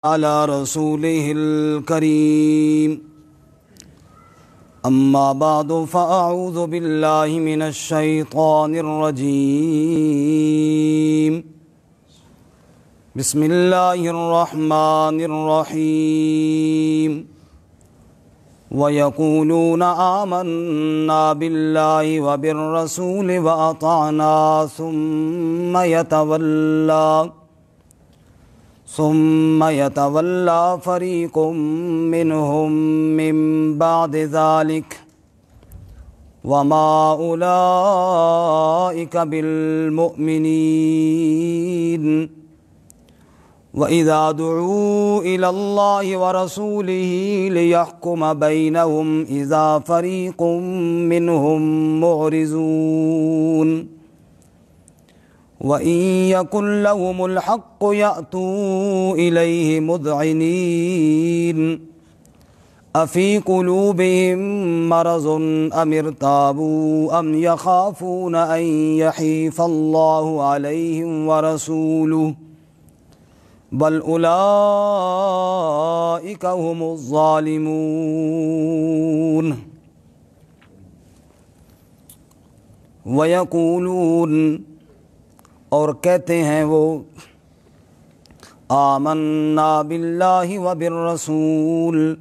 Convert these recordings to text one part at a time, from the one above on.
على رسوله الكريم أما بعد فأعوذ بالله من الشيطان الرجيم بسم الله الرحمن الرحيم ويقولون آمنا بالله وبالرسول وأطعنا ثم يتولى فريق منهم من بعد ذلك وما أولئك بالمؤمنين وإذا دعوا إلى الله ورسوله ليحكم بينهم إذا فريق منهم معرضون وإن يكن لهم الحق يأتوا إليه مذعنين أفي قلوبهم مرض أم ارتابوا أم يخافون أن يحيف الله عليهم ورسوله بل أولئك هم الظالمون ويقولون اور کہتے ہیں وہ آمنا باللہ وبالرسول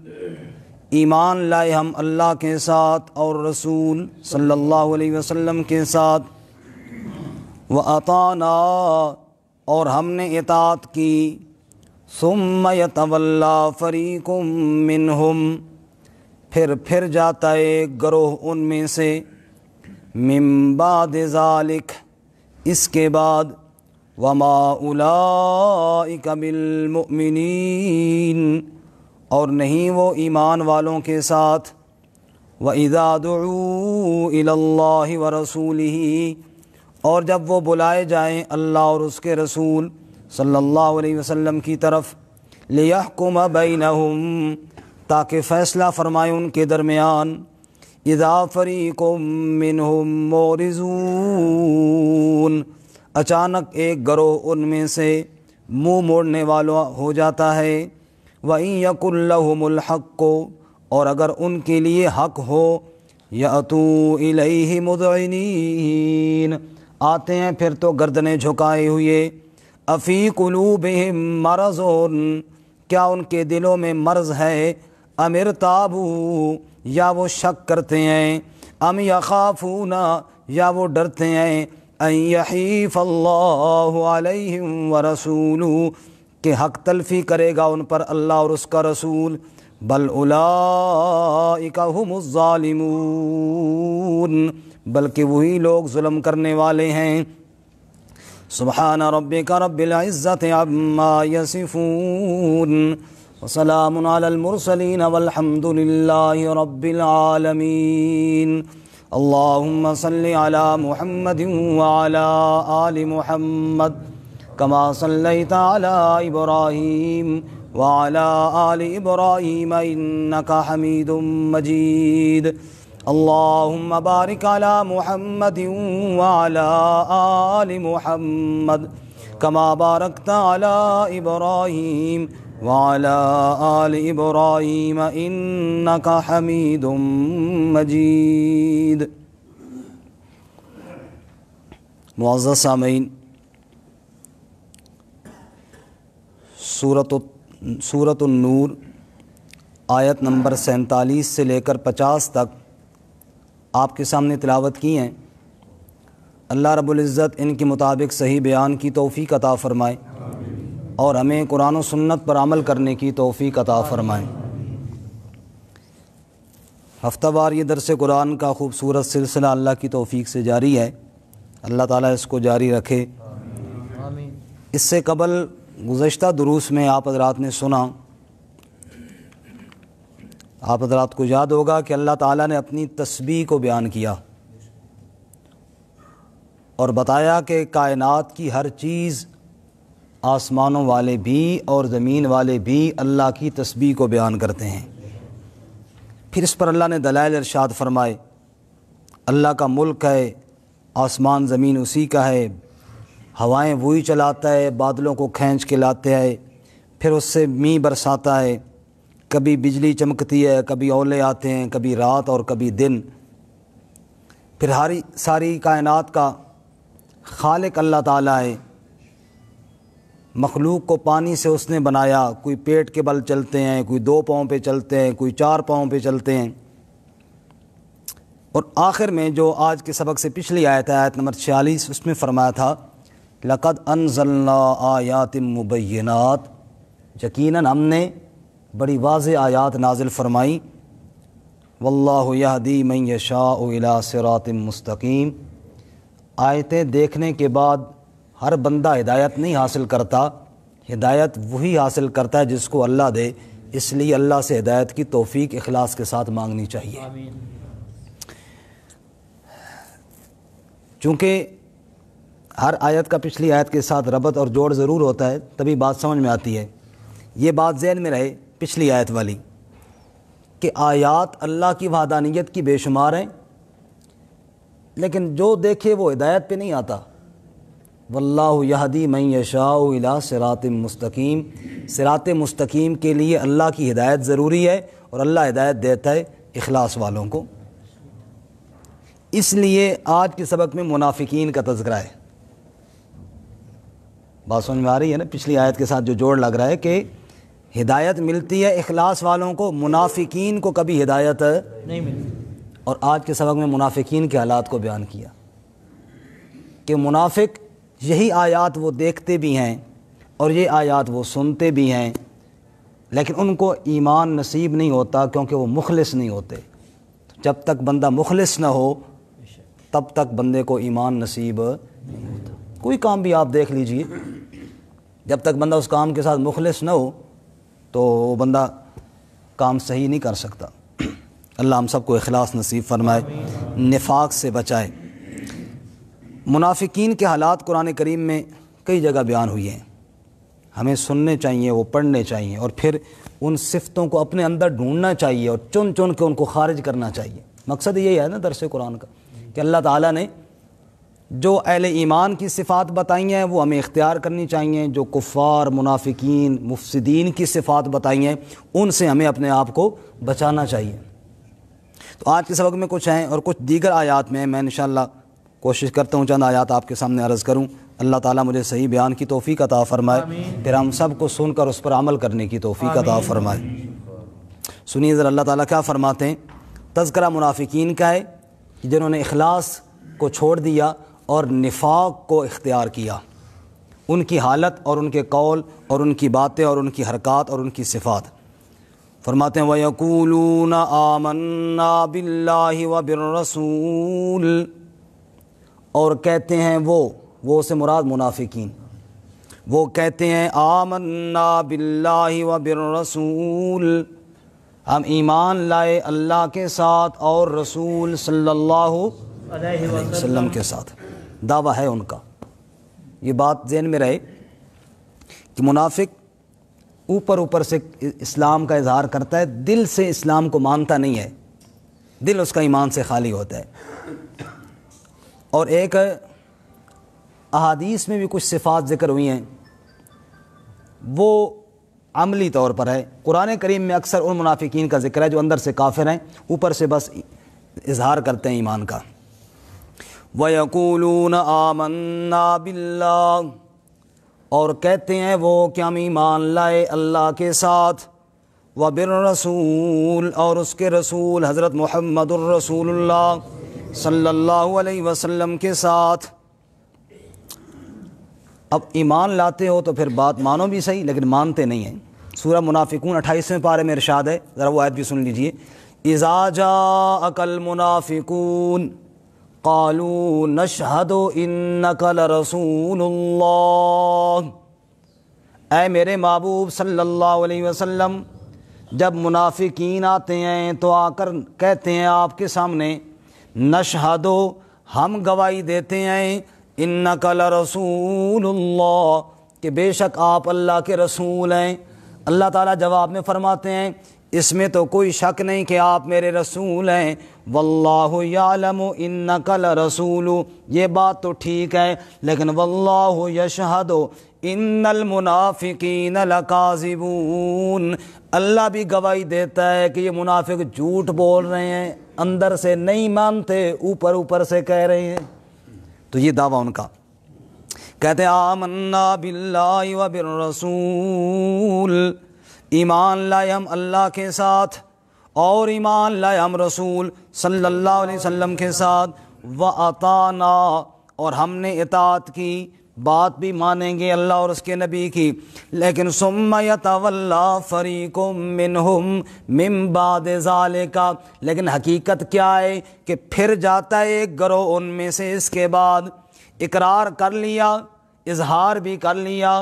ایمان لائے ہم اللہ کے ساتھ اور رسول صلی اللہ علیہ وسلم کے ساتھ وَأَطَعْنَا اور ہم نے اطاعت کی ثُمَّ يَتَوَلَّى فَرِيقٌ مِّنْهُمْ پھر جاتا ہے ایک گروہ ان میں سے مِن بَعْدِ ذَلِكَ اس کے بعد وَمَا أُولَئِكَ بِالْمُؤْمِنِينَ اور نہیں وہ ایمان والوں کے ساتھ وَإِذَا دُعُوا إِلَى اللَّهِ وَرَسُولِهِ اور جب وہ بلائے جائیں اللہ اور اس کے رسول صلی اللہ علیہ وسلم کی طرف لِيَحْكُمَ بَيْنَهُمْ تاکہ فیصلہ فرمائے ان کے درمیان اذا فریق منہم معرضون اچانک ایک گروہ ان میں سے منہ موڑنے والا ہو جاتا ہے وَإِن يَكُن لَّهُمُ الْحَقُّ اور اگر ان کے لیے حق ہو يَأْتُوا إِلَيْهِ مُذْعِنِينَ آتے ہیں پھر تو گردنیں جھکائے ہوئے أَفِي قُلُوبِهِم مَرَضٌ کیا ان کے دلوں میں مرض ہے أَمِ ارْتَابُوا یا وہ شک کرتے ہیں ام یخافون یا وہ ڈرتے ہیں ان یحیف اللہ علیہم ورسولہ کہ حق تلفی کرے گا ان پر اللہ اور اس کا رسول بل اولئک هم الظالمون بلکہ وہی لوگ ظلم کرنے والے ہیں سبحان ربک رب العزت عما یصفون وسلام علی المرسلین والحمد للہ رب العالمین اللہم صل علی محمد وعلی آل محمد کما صلیت علی ابراہیم وعلی آل ابراہیم انکا حمید مجید اللہم بارک علی محمد وعلی آل محمد کما بارکت علی ابراہیم وعلى آل إبراهيم إنك حميد مجيد معزز سامعین سورۃ النور آیت نمبر 47 سے لے کر 50 تک آپ کے سامنے تلاوت کی ہیں اللہ رب العزت ان کے مطابق صحیح بیان کی توفیق عطا فرمائے اور ہمیں قرآن و سنت پر عمل کرنے کی توفیق عطا فرمائیں ہفتہ وار یہ درس قرآن کا خوبصورت سلسلہ اللہ کی توفیق سے جاری ہے اللہ تعالیٰ اس کو جاری رکھے آمین اس سے قبل گزشتہ دروس میں آپ حضرات نے سنا آپ حضرات کو یاد ہوگا کہ اللہ تعالیٰ نے اپنی تسبیح کو بیان کیا اور بتایا کہ کائنات کی ہر چیز آسمانوں والے بھی اور زمین والے بھی اللہ کی تسبیح کو بیان کرتے ہیں پھر اس پر اللہ نے دلائل ارشاد فرمائے اللہ کا ملک ہے آسمان زمین اسی کا ہے ہوائیں وہی چلاتا ہے بادلوں کو کھینچ کے لاتے ہے پھر اس سے می برساتا ہے، کبھی بجلی چمکتی ہے، کبھی اولے آتے ہیں، کبھی رات اور کبھی دن۔ پھر ساری کائنات کا خالق اللہ تعالیٰ ہے۔ مخلوق کو پانی سے اس نے بنایا، کوئی پیٹ کے بل چلتے ہیں، کوئی 2 پاؤں پہ چلتے ہیں، کوئی 4 پاؤں پہ چلتے ہیں۔ اور آخر میں جو آج کے سبق سے پچھلی آیت ہے، آیت نمبر 46، اس میں فرمایا تھا لَقَدْ أَنزَلْنَا آیَاتٍ مُبَيِّنَاتٍ، یقیناً ہم نے بڑی واضح آیات نازل فرمائی۔ وَاللَّهُ يَهْدِي مَن يَشَاءُ إِلَىٰ صِرَاطٍ مُسْتَقِيمٍ۔ آیتیں دیکھنے کے بعد ہر بندہ ہدایت نہیں حاصل کرتا، ہدایت وہی حاصل کرتا ہے جس کو اللہ دے، اس لیے اللہ سے ہدایت کی توفیق اخلاص کے ساتھ مانگنی چاہیے۔ آمین۔ چونکہ ہر آیت کا پچھلی آیت کے ساتھ ربط اور جوڑ ضرور ہوتا ہے، تبھی بات سمجھ میں آتی ہے۔ یہ بات ذہن میں رہے پچھلی آیت والی کہ آیات اللہ کی وحدانیت کی بے شمار ہیں، لیکن جو دیکھے وہ ہدایت پہ نہیں آتا۔ واللہ یہدی من یشاء الی صراط مستقیم، صراط مستقیم کے لیے اللہ کی ہدایت ضروری ہے، اور اللہ ہدایت دیتا ہے اخلاص والوں کو۔ اس لیے آج کے سبق میں منافقین کا تذکرہ ہے۔ بات سمجھ میں آ رہی ہے نا؟ پچھلی آیت کے ساتھ جو جوڑ لگ رہا ہے کہ ہدایت ملتی ہے اخلاص والوں کو، منافقین کو کبھی ہدایت نہیں ملتی۔ اور آج کے سبق میں منافقین کے حالات کو بیان کیا کہ منافق یہی آیات وہ دیکھتے بھی ہیں اور یہ آیات وہ سنتے بھی ہیں، لیکن ان کو ایمان نصیب نہیں ہوتا کیونکہ وہ مخلص نہیں ہوتے۔ جب تک بندہ مخلص نہ ہو تب تک بندے کو ایمان نصیب نہیں ہوتا۔ کوئی کام بھی آپ دیکھ لیجئے، جب تک بندہ اس کام کے ساتھ مخلص نہ ہو تو وہ بندہ کام صحیح نہیں کر سکتا۔ اللہ ہم سب کو اخلاص نصیب فرمائے، نفاق سے بچائے۔ منافقین کے حالات قرآن کریم میں کئی جگہ بیان ہوئے ہیں، ہمیں سننے چاہیے، وہ پڑھنے چاہیے، اور پھر ان صفتوں کو اپنے اندر ڈھونڈنا چاہیے اور چن چن کے ان کو خارج کرنا چاہیے۔ مقصد یہی ہے نا درس قرآن کا کہ اللہ تعالیٰ نے جو اہل ایمان کی صفات بتائی ہیں وہ ہمیں اختیار کرنی چاہیے، جو کفار، منافقین، مفسدین کی صفات بتائی ہیں ان سے ہمیں اپنے آپ کو بچانا چاہیے۔ تو آج کے سبق میں کچھ ہیں اور کچھ دیگر آیات میں میں انشاءاللہ کوشش کرتا ہوں چند آیات آپ کے سامنے عرض کروں۔ اللہ تعالیٰ مجھے صحیح بیان کی توفیق عطا فرمائے، پھر ہم سب کو سن کر اس پر عمل کرنے کی توفیق عطا فرمائے۔ سنیے ذرا اللہ تعالیٰ کیا فرماتے ہیں۔ تذکرہ منافقین کا ہے جنہوں نے اخلاص کو چھوڑ دیا اور نفاق کو اختیار کیا، ان کی حالت اور ان کے قول اور ان کی باتیں اور ان کی حرکات اور ان کی صفات۔ فرماتے ہیں وَيَقُولُونَ آمَنَّا بِاللَّهِ وَبِالرَّسُولِ، اور کہتے ہیں وہ سے مراد منافقین، وہ کہتے ہیں آمنا باللہ وبالرسول، ہم ایمان لائے اللہ کے ساتھ اور رسول صلی اللہ علیہ وسلم کے ساتھ۔ دعویٰ ہے ان کا۔ یہ بات ذہن میں رہے کہ منافق اوپر سے اسلام کا اظہار کرتا ہے، دل سے اسلام کو مانتا نہیں ہے، دل اس کا ایمان سے خالی ہوتا ہے۔ اور ایک احادیث میں بھی کچھ صفات ذکر ہوئی ہیں، وہ عملی طور پر ہے۔ قرآن کریم میں اکثر ان منافقین کا ذکر ہے جو اندر سے کافر ہیں، اوپر سے بس اظہار کرتے ہیں ایمان کا۔ وَيَقُولُونَ آمَنَّا بِاللَّهِ، اور کہتے ہیں وہ کہ ہم ایمان لائے اللہ کے ساتھ، وَبِالرَّسُولِ، اور اس کے رسول حضرت محمد الرسول اللہ صلی اللہ علیہ وسلم کے ساتھ۔ اب ایمان لاتے ہو تو پھر بات مانو بھی صحیح، لیکن مانتے نہیں ہیں۔ سورہ منافقون 28ویں پارے میں ارشاد ہے، ذرا وہ آیت بھی سن لیجئے۔ اِذَا جَاءَكَ الْمُنَافِقُونَ قَالُوا نَشْهَدُ إِنَّكَ لَرَسُولُ اللَّهِ، اے میرے محبوب صلی اللہ علیہ وسلم، جب منافقین آتے ہیں تو آ کر کہتے ہیں آپ کے سامنے، نشہد، ہم گواہی دیتے ہیں، انک لرسول اللہ، کہ بے شک آپ اللہ کے رسول ہیں۔ اللہ تعالیٰ جواب میں فرماتے ہیں اس میں تو کوئی شک نہیں کہ آپ میرے رسول ہیں، واللہ یعلم انک لرسول، یہ بات تو ٹھیک ہے، لیکن واللہ یشہد ان المنافقین لکاذبون، اللہ بھی گواہی دیتا ہے کہ یہ منافق جھوٹ بول رہے ہیں، اندر سے نہیں مانتے، اوپر اوپر سے کہہ رہے ہیں۔ تو یہ دعویٰ ان کا، کہتے ہیں آمنا باللہ و بالرسول، ایمان لائے ہم اللہ کے ساتھ اور ایمان لائے ہم رسول صلی اللہ علیہ وسلم کے ساتھ، وَأَطَعْنَا، اور ہم نے اطاعت کی، بات بھی مانیں گے اللہ اور اس کے نبی کی، لیکن ثُمَّ يَتَوَلَّى فَرِيقٌ مِّنْهُمْ مِّن بَعْدِ ذَلِكَ، لیکن حقیقت کیا ہے کہ پھر جاتا ہے ایک گروہ ان میں سے اس کے بعد، اقرار کر لیا، اظہار بھی کر لیا،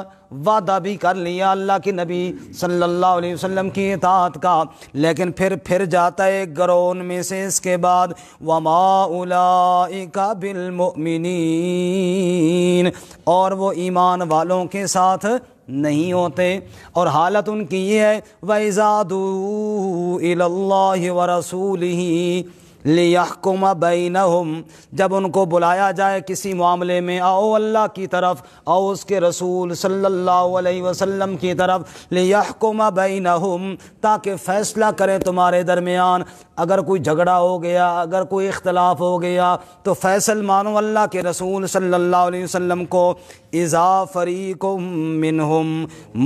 وعدہ بھی کر لیا اللہ کے نبی صلی اللہ علیہ وسلم کی اطاعت کا، لیکن پھر جاتا ہے ایک گروہ ان میں سے اس کے بعد، وَمَا أُولَئِكَ بِالْمُؤْمِنِينَ، اور وہ ایمان والوں کے ساتھ نہیں ہوتے، اور حالت ان کی یہ ہے وَإِذَا دُعُوا إِلَى اللَّهِ وَرَسُولِهِ لِيَحْكُمَ بَيْنَهُمْ، جب ان کو بلایا جائے کسی معاملے میں، آؤ اللہ کی طرف، آؤ اس کے رسول صلی اللہ علیہ وسلم کی طرف، لِيَحْكُمَ بَيْنَهُمْ، تاکہ فیصلہ کریں تمہارے درمیان، اگر کوئی جھگڑا ہو گیا، اگر کوئی اختلاف ہو گیا تو فیصل مانو اللہ کے رسول صلی اللہ علیہ وسلم کو، اِذَا فَرِيقٌ مِّنْهُمْ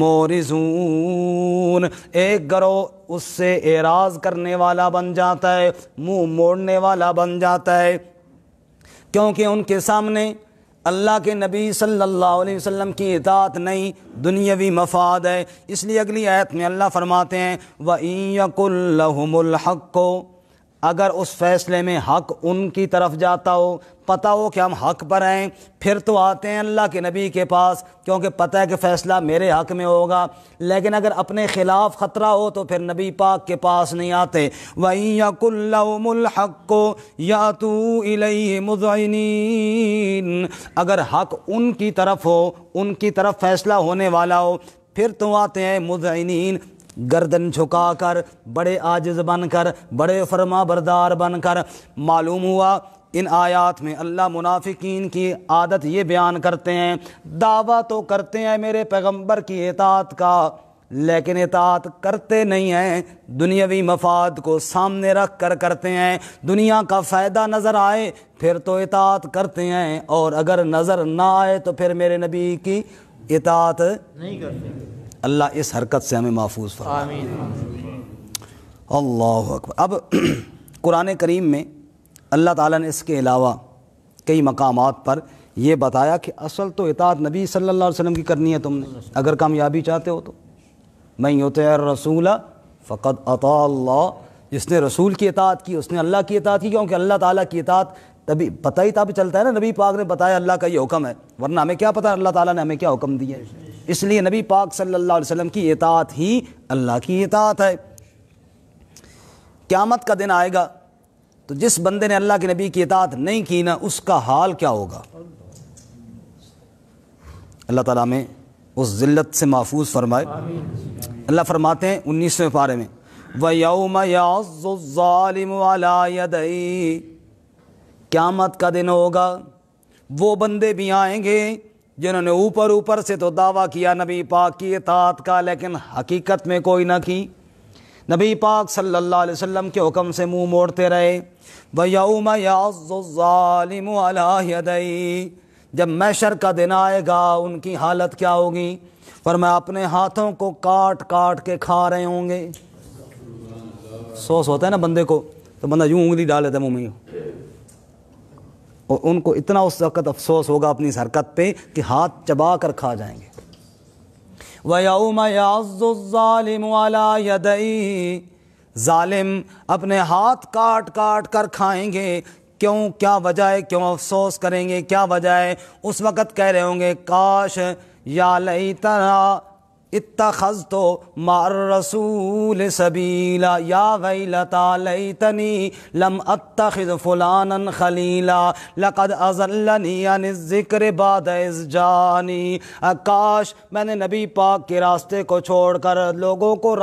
مُعْرِضُونَ، ایک گروہ اس سے اعراض کرنے والا بن جاتا ہے، منہ موڑنے والا بن جاتا ہے، کیونکہ ان کے سامنے اللہ کے نبی صلی اللہ علیہ وسلم کی اطاعت نہیں، دنیاوی مفاد ہے۔ اس لیے اگلی آیت میں اللہ فرماتے ہیں وَإِن يَكُن لَّهُمُ الْحَقُّ، اگر اس فیصلے میں حق ان کی طرف جاتا ہو، پتہ ہو کہ ہم حق پر ہیں، پھر تو آتے ہیں اللہ کے نبی کے پاس، کیونکہ پتہ ہے کہ فیصلہ میرے حق میں ہوگا، لیکن اگر اپنے خلاف خطرہ ہو تو پھر نبی پاک کے پاس نہیں آتے۔ وَإِن يَكُن لَّهُمُ الْحَقُّ يَأْتُوا إِلَيْهِ مُذْعِنِينَ، اگر حق ان کی طرف ہو، ان کی طرف فیصلہ ہونے والا ہو، پھر تو آتے ہیں مذعنین، گردن جھکا کر، بڑے عاجز بن کر، بڑے فرما بردار بن کر۔ معلوم ہوا ان آیات میں اللہ منافقین کی عادت یہ بیان کرتے ہیں، دعویٰ تو کرتے ہیں میرے پیغمبر کی اطاعت کا، لیکن اطاعت کرتے نہیں ہیں، دنیاوی مفاد کو سامنے رکھ کر کرتے ہیں، دنیا کا فائدہ نظر آئے پھر تو اطاعت کرتے ہیں، اور اگر نظر نہ آئے تو پھر میرے نبی کی اطاعت نہیں کرتے۔ اللہ اس حرکت سے ہمیں محفوظ فرمائے، آمین۔ اللہ اکبر۔ اب قرآن کریم میں اللہ تعالیٰ نے اس کے علاوہ کئی مقامات پر یہ بتایا کہ اصل تو اطاعت نبی صلی اللہ علیہ وسلم کی کرنی ہے تم نے، اگر کامیابی چاہتے ہو تو۔ مَن یُطِعِ الرَّسُولَ فَقَدْ أَطَاعَ اللَّهَ، جس نے رسول کی اطاعت کی اس نے اللہ کی اطاعت کی، کیونکہ اللہ تعالیٰ کی اطاعت تبھی پتہ ہی تب چلتا ہے نا، نبی پاک نے بتایا اللہ کا یہ حکم ہے، ورنہ ہمیں کیا پتہ اللہ تعالیٰ نے ہمیں کیا حکم دیا ہے۔ اس لیے نبی پاک صلی اللہ علیہ وسلم کی اطاعت ہی اللہ کی اطاعت ہے۔ قیامت کا دن آئے گا تو جس بندے نے اللہ کے نبی کی اطاعت نہیں کی نا، اس کا حال کیا ہوگا؟ اللہ تعالیٰ ہمیں اس ذلت سے محفوظ فرمائے۔ اللہ فرماتے ہیں 19ویں پارے میں وَيَوْمَ يَعَضُّ الظَّالِمُ عَلَىٰ يَدَيْهِ، قیامت کا دن ہوگا، وہ بندے بھی آئیں گے جنہوں نے اوپر سے تو دعویٰ کیا نبی پاک کی اطاعت کا، لیکن حقیقت میں کوئی نہ کی، نبی پاک صلی اللہ علیہ وسلم کے حکم سے منہ موڑتے رہے۔ وَيَوْمَ يَعَضُّ الظَّالِمُ عَلَىٰ يَدَيْهِ، جب محشر کا دن آئے گا ان کی حالت کیا ہوگی؟ فرمایا اپنے ہاتھوں کو کاٹ کاٹ کے کھا رہے ہوں گے۔ افسوس ہوتا ہے نا بندے کو، تو بندہ یوں انگلی ڈال لیتا ہے منہ میں، اور ان کو اتنا اس وقت افسوس ہوگا اپنی اس حرکت پہ کہ ہاتھ چبا کر کھا جائیں گے۔ وَيَوْمَ يَعَضُّ الظَّالِمُ عَلَىٰ يَدَيْهِ، ظالم اپنے ہاتھ کاٹ کاٹ کر کھائیں گے، کیوں؟ کیا وجہ ہے؟ کیوں افسوس کریں گے؟ کیا وجہ ہے؟ اس وقت کہہ رہے ہوں گے کاش یا لیتنا اتخذت مع الرسول سبیلا، یا ویلتا لیتنی لم اتخذ فلانا خلیلا لقد اضلنی عن الذکر بعد اذ جانی، کاش میں نے نبی پاک کے راستے کو چھوڑ کر لوگوں کو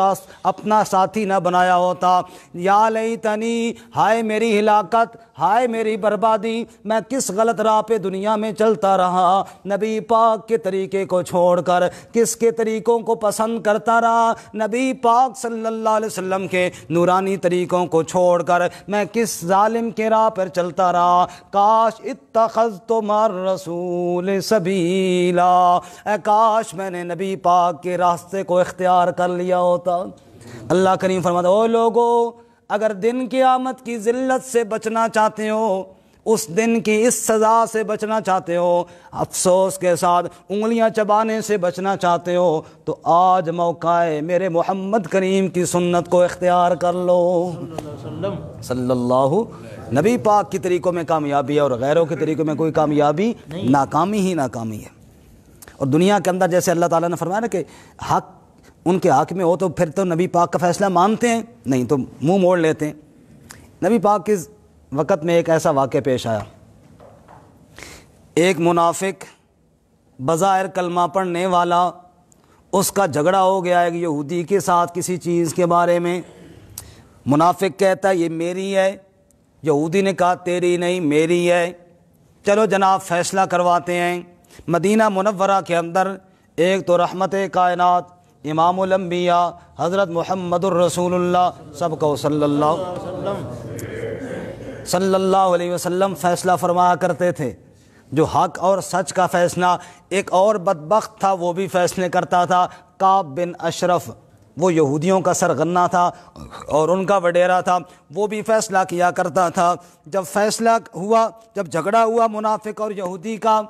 اپنا ساتھی نہ بنایا ہوتا، یا لیتنی، ہائے میری ہلاکت، ہائے میری بربادی، میں کس غلط راہ پہ دنیا میں چلتا رہا، نبی پاک کے طریقے کو چھوڑ کر کس کے طریقوں کو پسند کرتا رہا، نبی پاک صلی اللہ علیہ وسلم کے نورانی طریقوں کو چھوڑ کر میں کس ظالم کے راہ پر چلتا رہا، کاش اتخذت مع الرسول سبیلا، اے کاش میں نے نبی پاک کے راستے کو اختیار کر لیا ہوتا۔ اللہ کریم فرماتا ہے، او لوگو اگر دن قیامت کی ذلت سے بچنا چاہتے ہو، اس دن کی اس سزا سے بچنا چاہتے ہو، افسوس کے ساتھ انگلیاں چبانے سے بچنا چاہتے ہو، تو آج موقع ہے میرے محمد کریم کی سنت کو اختیار کر لو صلی اللہ۔ نبی پاک کی طریقوں میں کامیابی ہے اور غیروں کے طریقوں میں کوئی کامیابی ناکامی ہی ناکامی ہے۔ اور دنیا کے اندر جیسے اللہ تعالیٰ نے فرمایا نا کہ حق ان کے حق میں ہو تو پھر تو نبی پاک کا فیصلہ مانتے ہیں، نہیں تو منہ موڑ لیتے ہیں۔ نبی پاک کے وقت میں ایک ایسا واقعہ پیش آیا، ایک منافق بظاہر کلمہ پڑھنے والا، اس کا جھگڑا ہو گیا ایک یہودی کے ساتھ کسی چیز کے بارے میں۔ منافق کہتا ہے یہ میری ہے، یہودی نے کہا تیری نہیں میری ہے، چلو جناب فیصلہ کرواتے ہیں۔ مدینہ منورہ کے اندر ایک تو رحمت کائنات امام الانبیاء حضرت محمد الرسول اللہ سب کو صلی اللہ علیہ وسلم فیصلہ فرمایا کرتے تھے، جو حق اور سچ کا فیصلہ۔ ایک اور بدبخت تھا، وہ بھی فیصلے کرتا تھا، کعب بن اشرف، وہ یہودیوں کا سرغنہ تھا اور ان کا وڈیرا تھا، وہ بھی فیصلہ کیا کرتا تھا۔ جب فیصلہ ہوا، جب جھگڑا ہوا منافق اور یہودی کا،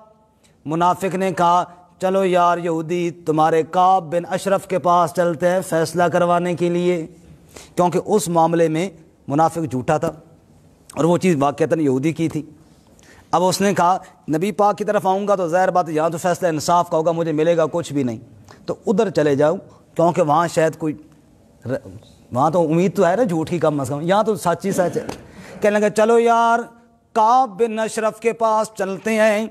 منافق نے کہا چلو یار یہودی تمہارے کعب بن اشرف کے پاس چلتے ہیں فیصلہ کروانے کے لیے، کیونکہ اس معاملے میں منافق جھوٹا تھا اور وہ چیز واقعتاً یہودی کی تھی۔ اب اس نے کہا نبی پاک کی طرف آؤں گا تو ظاہر بات یہاں تو فیصلہ انصاف کا ہوگا، مجھے ملے گا کچھ بھی نہیں، تو ادھر چلے جاؤ کیونکہ وہاں شاید کوئی، وہاں تو امید تو ہے نا جھوٹ ہی کم از کم، یہاں تو سچ ہی سچ ہے۔ کہنے لگا چلو یار کعب بن اشرف کے پاس چلتے ہیں،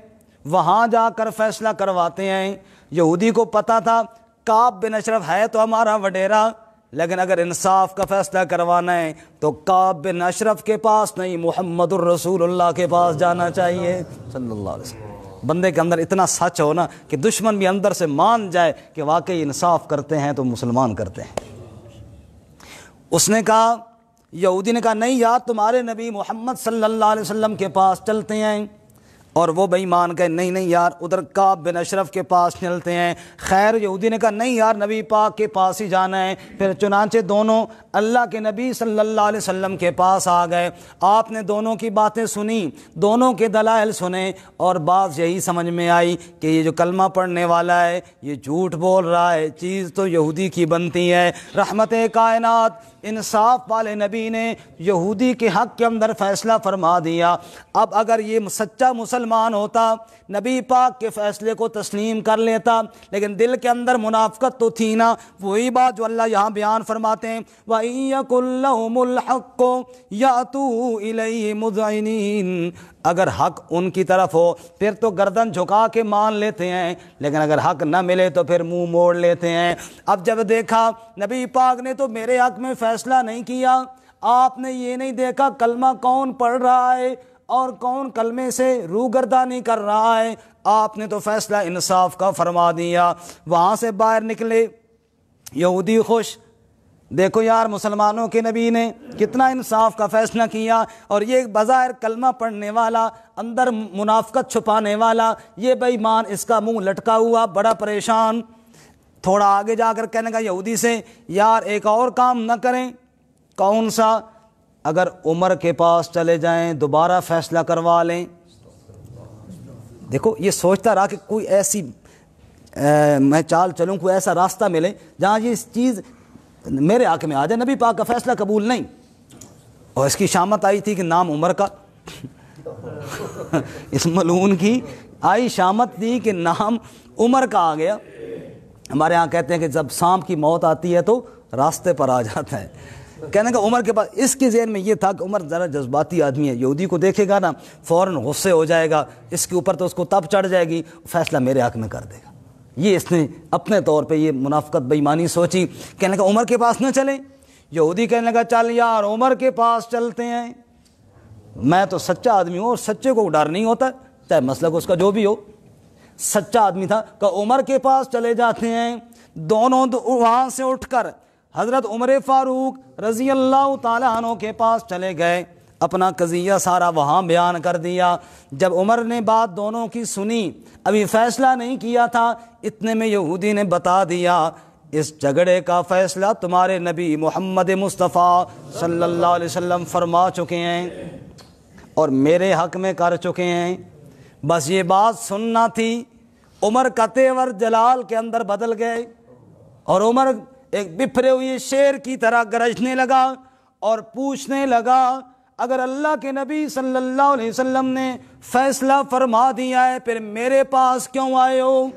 وہاں جا کر فیصلہ کرواتے ہیں۔ یہودی کو پتہ تھا کعب بن اشرف ہے تو ہمارا وڈیرا، لیکن اگر انصاف کا فیصلہ کروانا ہے تو کعب بن اشرف کے پاس نہیں، محمد الرسول اللہ کے پاس جانا چاہیے صلی اللہ علیہ وسلم۔ بندے کے اندر اتنا سچ ہو نا کہ دشمن بھی اندر سے مان جائے کہ واقعی انصاف کرتے ہیں تو مسلمان کرتے ہیں۔ اس نے کہا، یہودی نے کہا نہیں یار تمہارے نبی محمد صلی اللہ علیہ وسلم کے پاس چلتے ہیں، اور وہ بے ایمان کہے نہیں نہیں یار ادھر کعب بن اشرف کے پاس چلتے ہیں۔ خیر یہودی نے کہا نہیں یار نبی پاک کے پاس ہی جانا ہے۔ پھر چنانچہ دونوں اللہ کے نبی صلی اللہ علیہ وسلم کے پاس آ گئے، آپ نے دونوں کی باتیں سنی، دونوں کے دلائل سنے، اور بات یہی سمجھ میں آئی کہ یہ جو کلمہ پڑھنے والا ہے یہ جھوٹ بول رہا ہے، چیز تو یہودی کی بنتی ہے۔ رحمت کائنات انصاف والے نبی نے یہودی کے حق کے اندر فیصلہ فرما دیا۔ اب اگر یہ سچا مسلمان ہوتا نبی پاک کے فیصلے کو تسلیم کر لیتا، لیکن دل کے اندر منافقت تو تھی نا، وہی بات جو اللہ یہاں بیان فرماتے ہیں وَإِن يَكُن لَّهُمُ الْحَقُّ يَأْتُوا إِلَيْهِ مُذْعِنِينَ، اگر حق ان کی طرف ہو پھر تو گردن جھکا کے مان لیتے ہیں، لیکن اگر حق نہ ملے تو پھر منہ موڑ لیتے ہیں۔ اب جب دیکھا نبی پاک نے تو میرے حق میں فیصلہ نہیں کیا، آپ نے یہ نہیں دیکھا کلمہ کون پڑھ رہا ہے اور کون کلمے سے روگردانی کر رہا ہے، آپ نے تو فیصلہ انصاف کا فرما دیا۔ وہاں سے باہر نکلے یہودی خوش، دیکھو یار مسلمانوں کے نبی نے کتنا انصاف کا فیصلہ کیا، اور یہ بظاہر کلمہ پڑھنے والا اندر منافقت چھپانے والا یہ بے ایمان اس کا منہ لٹکا ہوا بڑا پریشان۔ تھوڑا آگے جا کر کہنے کا یہودی سے یار ایک اور کام نہ کریں، کون سا؟ اگر عمر کے پاس چلے جائیں دوبارہ فیصلہ کروا لیں۔ دیکھو یہ سوچتا رہا کہ کوئی ایسی میں چال چلوں، کوئی ایسا راستہ ملے جہاں یہ چیز میرے حق میں آ جائے، نبی پاک کا فیصلہ قبول نہیں۔ اور اس کی شامت آئی تھی کہ نام عمر کا اس ملعون کی آئی شامت تھی کہ نام عمر کا آ گیا۔ ہمارے ہاں کہتے ہیں کہ جب سانپ کی موت آتی ہے تو راستے پر آ جاتا ہے، کہنے کا عمر کے پاس۔ اس کے ذہن میں یہ تھا کہ عمر ذرا جذباتی آدمی ہے، یہودی کو دیکھے گا نا فوراً غصے ہو جائے گا، اس کے اوپر تو اس کو تب چڑھ جائے گی، فیصلہ میرے حق میں کر دے گا۔ یہ اس نے اپنے طور پہ یہ منافقت بے ایمانی سوچی، کہنے کا عمر کے پاس نہ چلیں۔ یہودی کہنے لگا چل یار عمر کے پاس چلتے ہیں۔ میں تو سچا آدمی ہوں اور سچے کو ڈر نہیں ہوتا چاہے مسلک اس کا جو بھی ہو. سچا آدمی تھا کہ عمر کے پاس چلے جاتے ہیں. دونوں وہاں سے اٹھ کر حضرت عمر فاروق رضی اللہ تعالیٰ عنہ کے پاس چلے گئے, اپنا قضیہ سارا وہاں بیان کر دیا. جب عمر نے بات دونوں کی سنی, ابھی فیصلہ نہیں کیا تھا, اتنے میں یہودی نے بتا دیا اس جھگڑے کا فیصلہ تمہارے نبی محمد مصطفیٰ صلی اللہ علیہ وسلم فرما چکے ہیں اور میرے حق میں کر چکے ہیں. بس یہ بات سننا تھی. عمر کا تیور جلال کے اندر بدل گئے اور عمر ایک بپھرے ہوئے شیر کی طرح گرجنے لگا اور پوچھنے لگا, اگر اللہ کے نبی صلی اللہ علیہ وسلم نے فیصلہ فرما دیا ہے پھر میرے پاس کیوں آئے ہو؟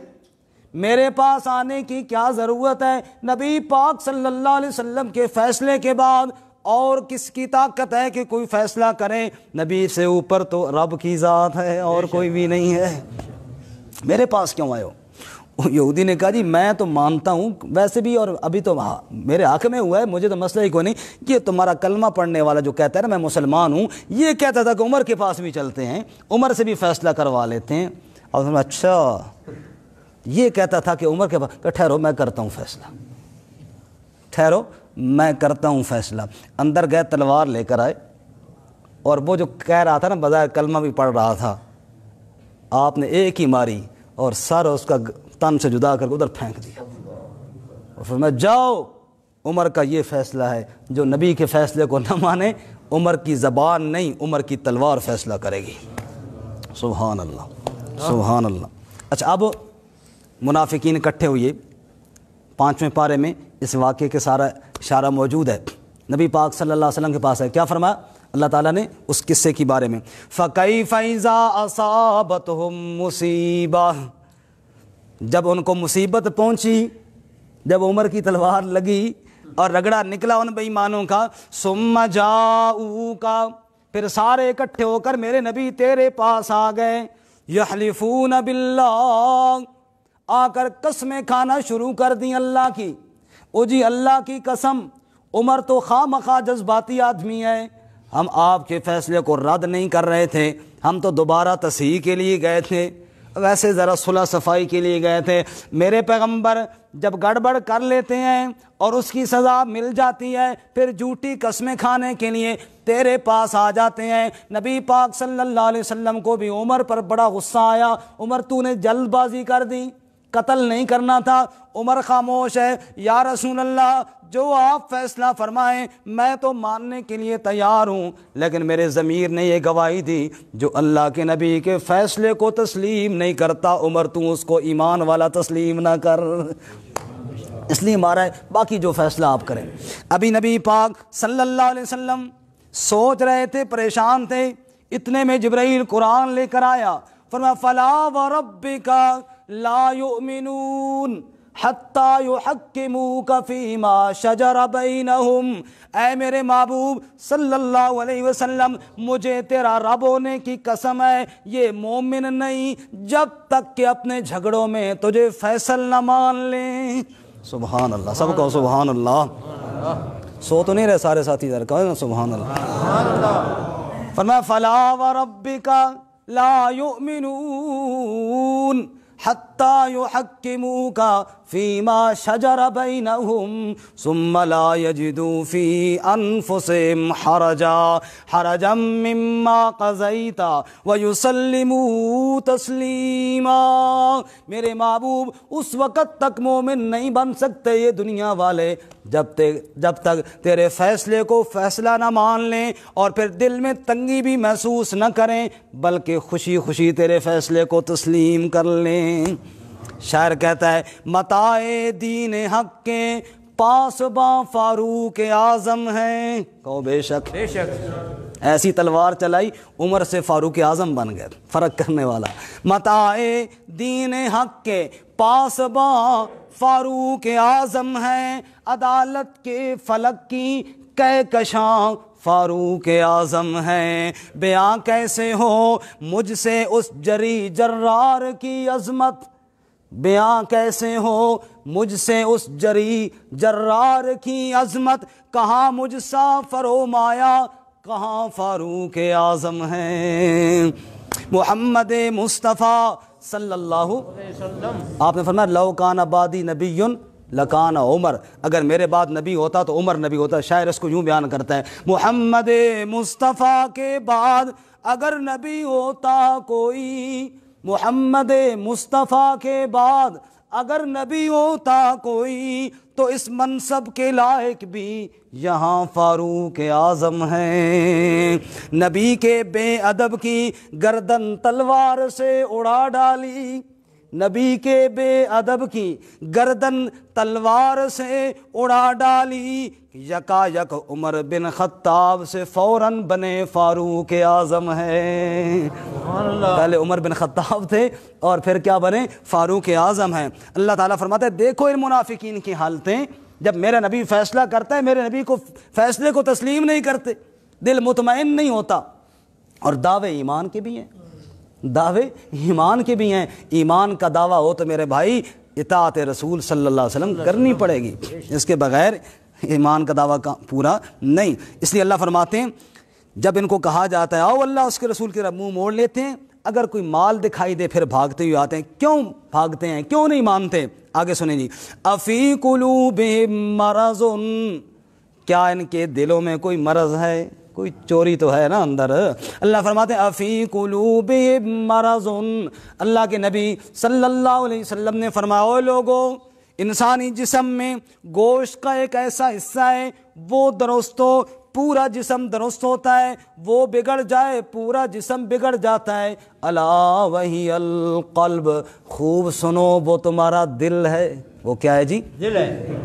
میرے پاس آنے کی کیا ضرورت ہے؟ نبی پاک صلی اللہ علیہ وسلم کے فیصلے کے بعد اور کس کی طاقت ہے کہ کوئی فیصلہ کرے؟ نبی سے اوپر تو رب کی ذات ہے اور کوئی بھی نہیں ہے, میرے پاس کیوں آئے ہو؟ یہودی نے کہا جی میں تو مانتا ہوں ویسے بھی, اور ابھی تو میرے حق میں ہوا ہے, مجھے تو مسئلہ ہی کوئی نہیں. یہ تمہارا کلمہ پڑھنے والا جو کہتا ہے نا میں مسلمان ہوں, یہ کہتا تھا کہ عمر کے پاس بھی چلتے ہیں, عمر سے بھی فیصلہ کروا لیتے ہیں. اور اچھا یہ کہتا تھا کہ عمر کے پاس, کہ ٹھہرو میں کرتا ہوں فیصلہ, ٹھہرو میں کرتا ہوں فیصلہ. اندر گئے, تلوار لے کر آئے, اور وہ جو کہہ رہا تھا نا بظاہر کلمہ بھی پڑھ رہا تھا, آپ نے ایک ہی ماری اور سر اس کا تن سے جدا کر کے ادھر پھینک دیا اور فرمایا جاؤ, عمر کا یہ فیصلہ ہے, جو نبی کے فیصلے کو نہ مانے عمر کی زبان نہیں عمر کی تلوار فیصلہ کرے گی. سبحان اللہ سبحان اللہ. اچھا اب منافقین اکٹھے ہوئے 5ویں پارے میں اس واقعے کے سارا اشارہ موجود ہے. نبی پاک صلی اللہ علیہ وسلم کے پاس ہے, کیا فرمایا اللہ تعالیٰ نے اس قصے کے بارے میں؟ فَكَيْفَ إِذَا أَصَابَتْهُمْ مُصِيبَةٌ, جب ان کو مصیبت پہنچی, جب عمر کی تلوار لگی اور رگڑا نکلا ان بے ایمانوں کا, ثُمَّ جَاءُوكَ, پھر سارے اکٹھے ہو کر میرے نبی تیرے پاس آ گئے, يَحْلِفُونَ بِاللَّهِ, آ کر قسمیں کھانا شروع کر دیں اللہ کی. او جی اللہ کی قسم, عمر تو خواہ مخواہ جذباتی آدمی ہے, ہم آپ کے فیصلے کو رد نہیں کر رہے تھے, ہم تو دوبارہ تصحیح کے لیے گئے تھے, ویسے ذرا صلح صفائی کے لیے گئے تھے. میرے پیغمبر جب گڑبڑ کر لیتے ہیں اور اس کی سزا مل جاتی ہے پھر جھوٹی قسمیں کھانے کے لیے تیرے پاس آ جاتے ہیں. نبی پاک صلی اللہ علیہ وسلم کو بھی عمر پر بڑا غصہ آیا, عمر تو نے جلد بازی کر دی, قتل نہیں کرنا تھا. عمر خاموش ہے, یا رسول اللہ جو آپ فیصلہ فرمائیں میں تو ماننے کے لیے تیار ہوں, لیکن میرے ضمیر نے یہ گواہی دی جو اللہ کے نبی کے فیصلے کو تسلیم نہیں کرتا عمر تو اس کو ایمان والا تسلیم نہ کر, اس لیے مارا ہے, باقی جو فیصلہ آپ کریں. ابھی نبی پاک صلی اللہ علیہ وسلم سوچ رہے تھے, پریشان تھے, اتنے میں جبرائیل قرآن لے کر آیا. فرمایا فَلَا وَرَبِّكَ لا يؤمنون حتى يحكموك فيما شجر بينهم, اے میرے محبوب صلی اللہ علیہ وسلم مجھے تیرا رب ہونے کی قسم ہے یہ مومن نہیں جب تک کہ اپنے جھگڑوں میں تجھے فیصل نہ مان لیں. سبحان اللہ, سب کو سبحان اللہ. سو تو نہیں رہے سارے ساتھی ادھر, کہو سبحان اللہ. فرمایا فلا وربک لا یؤمنون حتى يحكموك فيما شجر بينهم ثم لا يجدوا في أنفسهم حرجا مما قضيت ويسلموا تسليما. میرے محبوب اس وقت تک مومن نہیں بن سکتے یہ دنیا والے جب تک تیرے فیصلے کو فیصلہ نہ مان لیں اور پھر دل میں تنگی بھی محسوس نہ کریں بلکہ خوشی خوشی تیرے فیصلے کو تسلیم کر لیں. شاعر کہتا ہے متاع دین حق کے پاسباں فاروق اعظم ہیں. کہو بے شک, بے شک. ایسی تلوار چلائی عمر سے فاروق اعظم بن گئے, فرق کرنے والا. متاع دین حق کے پاسباں فاروق اعظم ہیں, عدالت کے فلک کی کہکشاں فاروق اعظم ہیں. بیاں کیسے ہو مجھ سے اس جری جرار کی عظمت, بیاں کیسے ہو مجھ سے اس جری جرار کی عظمت, کہاں مجھ سا فرومایا کہاں فاروق اعظم ہیں؟ محمد مصطفیٰ صلی اللہ علیہ وسلم، آپ نے فرمایا لو کان بعدی نبی لکان عمر، اگر میرے بعد نبی ہوتا تو عمر نبی ہوتا۔ شاعر اس کو یوں بیان کرتا ہے، محمد مصطفیٰ کے بعد اگر نبی ہوتا کوئی، محمد مصطفیٰ کے بعد اگر نبی ہوتا کوئی، تو اس منصب کے لائق بھی یہاں فاروق اعظم ہیں۔ نبی کے بے ادب کی گردن تلوار سے اڑا ڈالی، نبی کے بے ادب کی گردن تلوار سے اڑا ڈالی، یکا یک عمر بن خطاب سے فوراً بنے فاروق اعظم ہے۔ پہلے عمر بن خطاب تھے اور پھر کیا بنے؟ فاروق اعظم ہیں۔ اللہ تعالیٰ فرماتے ہیں دیکھو ان منافقین کی حالتیں، جب میرا نبی فیصلہ کرتا ہے میرے نبی کو فیصلے کو تسلیم نہیں کرتے، دل مطمئن نہیں ہوتا، اور دعوے ایمان کے بھی ہیں، دعوے ایمان کے بھی ہیں۔ ایمان کا دعویٰ ہو تو میرے بھائی اطاعت رسول صلی اللہ علیہ وسلم کرنی پڑے گی، اس کے بغیر ایمان کا دعویٰ پورا نہیں۔ اس لیے اللہ فرماتے ہیں جب ان کو کہا جاتا ہے آؤ اللہ اس کے رسول کی طرف، منہ موڑ لیتے ہیں، اگر کوئی مال دکھائی دے پھر بھاگتے ہوئے آتے ہیں۔ کیوں بھاگتے ہیں؟ کیوں نہیں مانتے؟ آگے سنیں جی، افی قلوبہم مرض، کیا ان کے دلوں میں کوئی مرض ہے؟ کوئی چوری تو ہے نا اندر۔ اللہ فرماتے ہیں افی قلوبہم مرض، اللہ کے نبی صلی اللہ علیہ وسلم نے فرمایا او لوگو، انسانی جسم میں گوشت کا ایک ایسا حصہ ہے وہ درست ہو پورا جسم درست ہوتا ہے، وہ بگڑ جائے پورا جسم بگڑ جاتا ہے۔ الا وہی القلب، خوب سنو وہ تمہارا دل ہے۔ وہ کیا ہے جی؟ دل ہے۔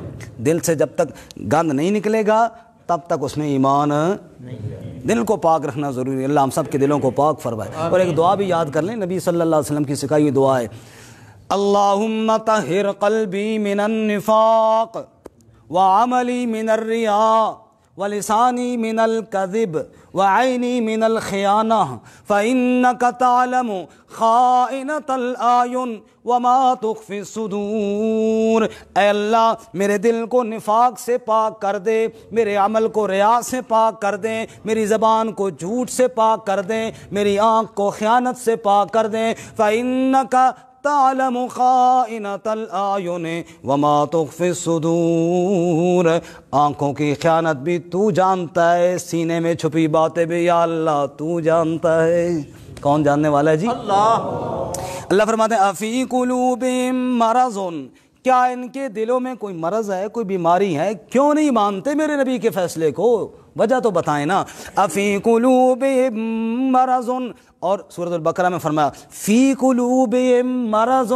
دل سے جب تک گند نہیں نکلے گا تب تک اس میں ایمان نہیں۔ دل کو پاک رکھنا ضروری ہے، اللہ ہم سب کے دلوں کو پاک فرمائے۔ اور ایک دعا بھی یاد کر لیں، نبی صلی اللہ علیہ وسلم کی سکھائی ہوئی دعا ہے، اللہم طہر قلبی من النفاق وعملی من الریاء ولسانی من الکذب وعینی من الخیانہ فإنک تعلم خائنۃ الأعین وما تخفی الصدور۔ اے اللہ میرے دل کو نفاق سے پاک کر دے، میرے عمل کو ریا سے پاک کر دیں، میری زبان کو جھوٹ سے پاک کر دیں، میری آنکھ کو خیانت سے پاک کر دیں۔ فإنک تعلم خائنۃ الأعین وما تخفی الصدور، آنکھوں کی خیانت بھی تو جانتا ہے، سینے میں چھپی باتیں بھی یا اللہ تو جانتا ہے۔ کون جاننے والا ہے جی؟ اللہ۔ اللہ فرماتے ہیں افی قلوبہم مرض، کیا ان کے دلوں میں کوئی مرض ہے، کوئی بیماری ہے؟ کیوں نہیں مانتے میرے نبی کے فیصلے کو؟ وجہ تو بتائیں نا۔ افی قلوبہم مرض، اور سورۃ البقرہ میں فرمایا فی قلوبہم مرض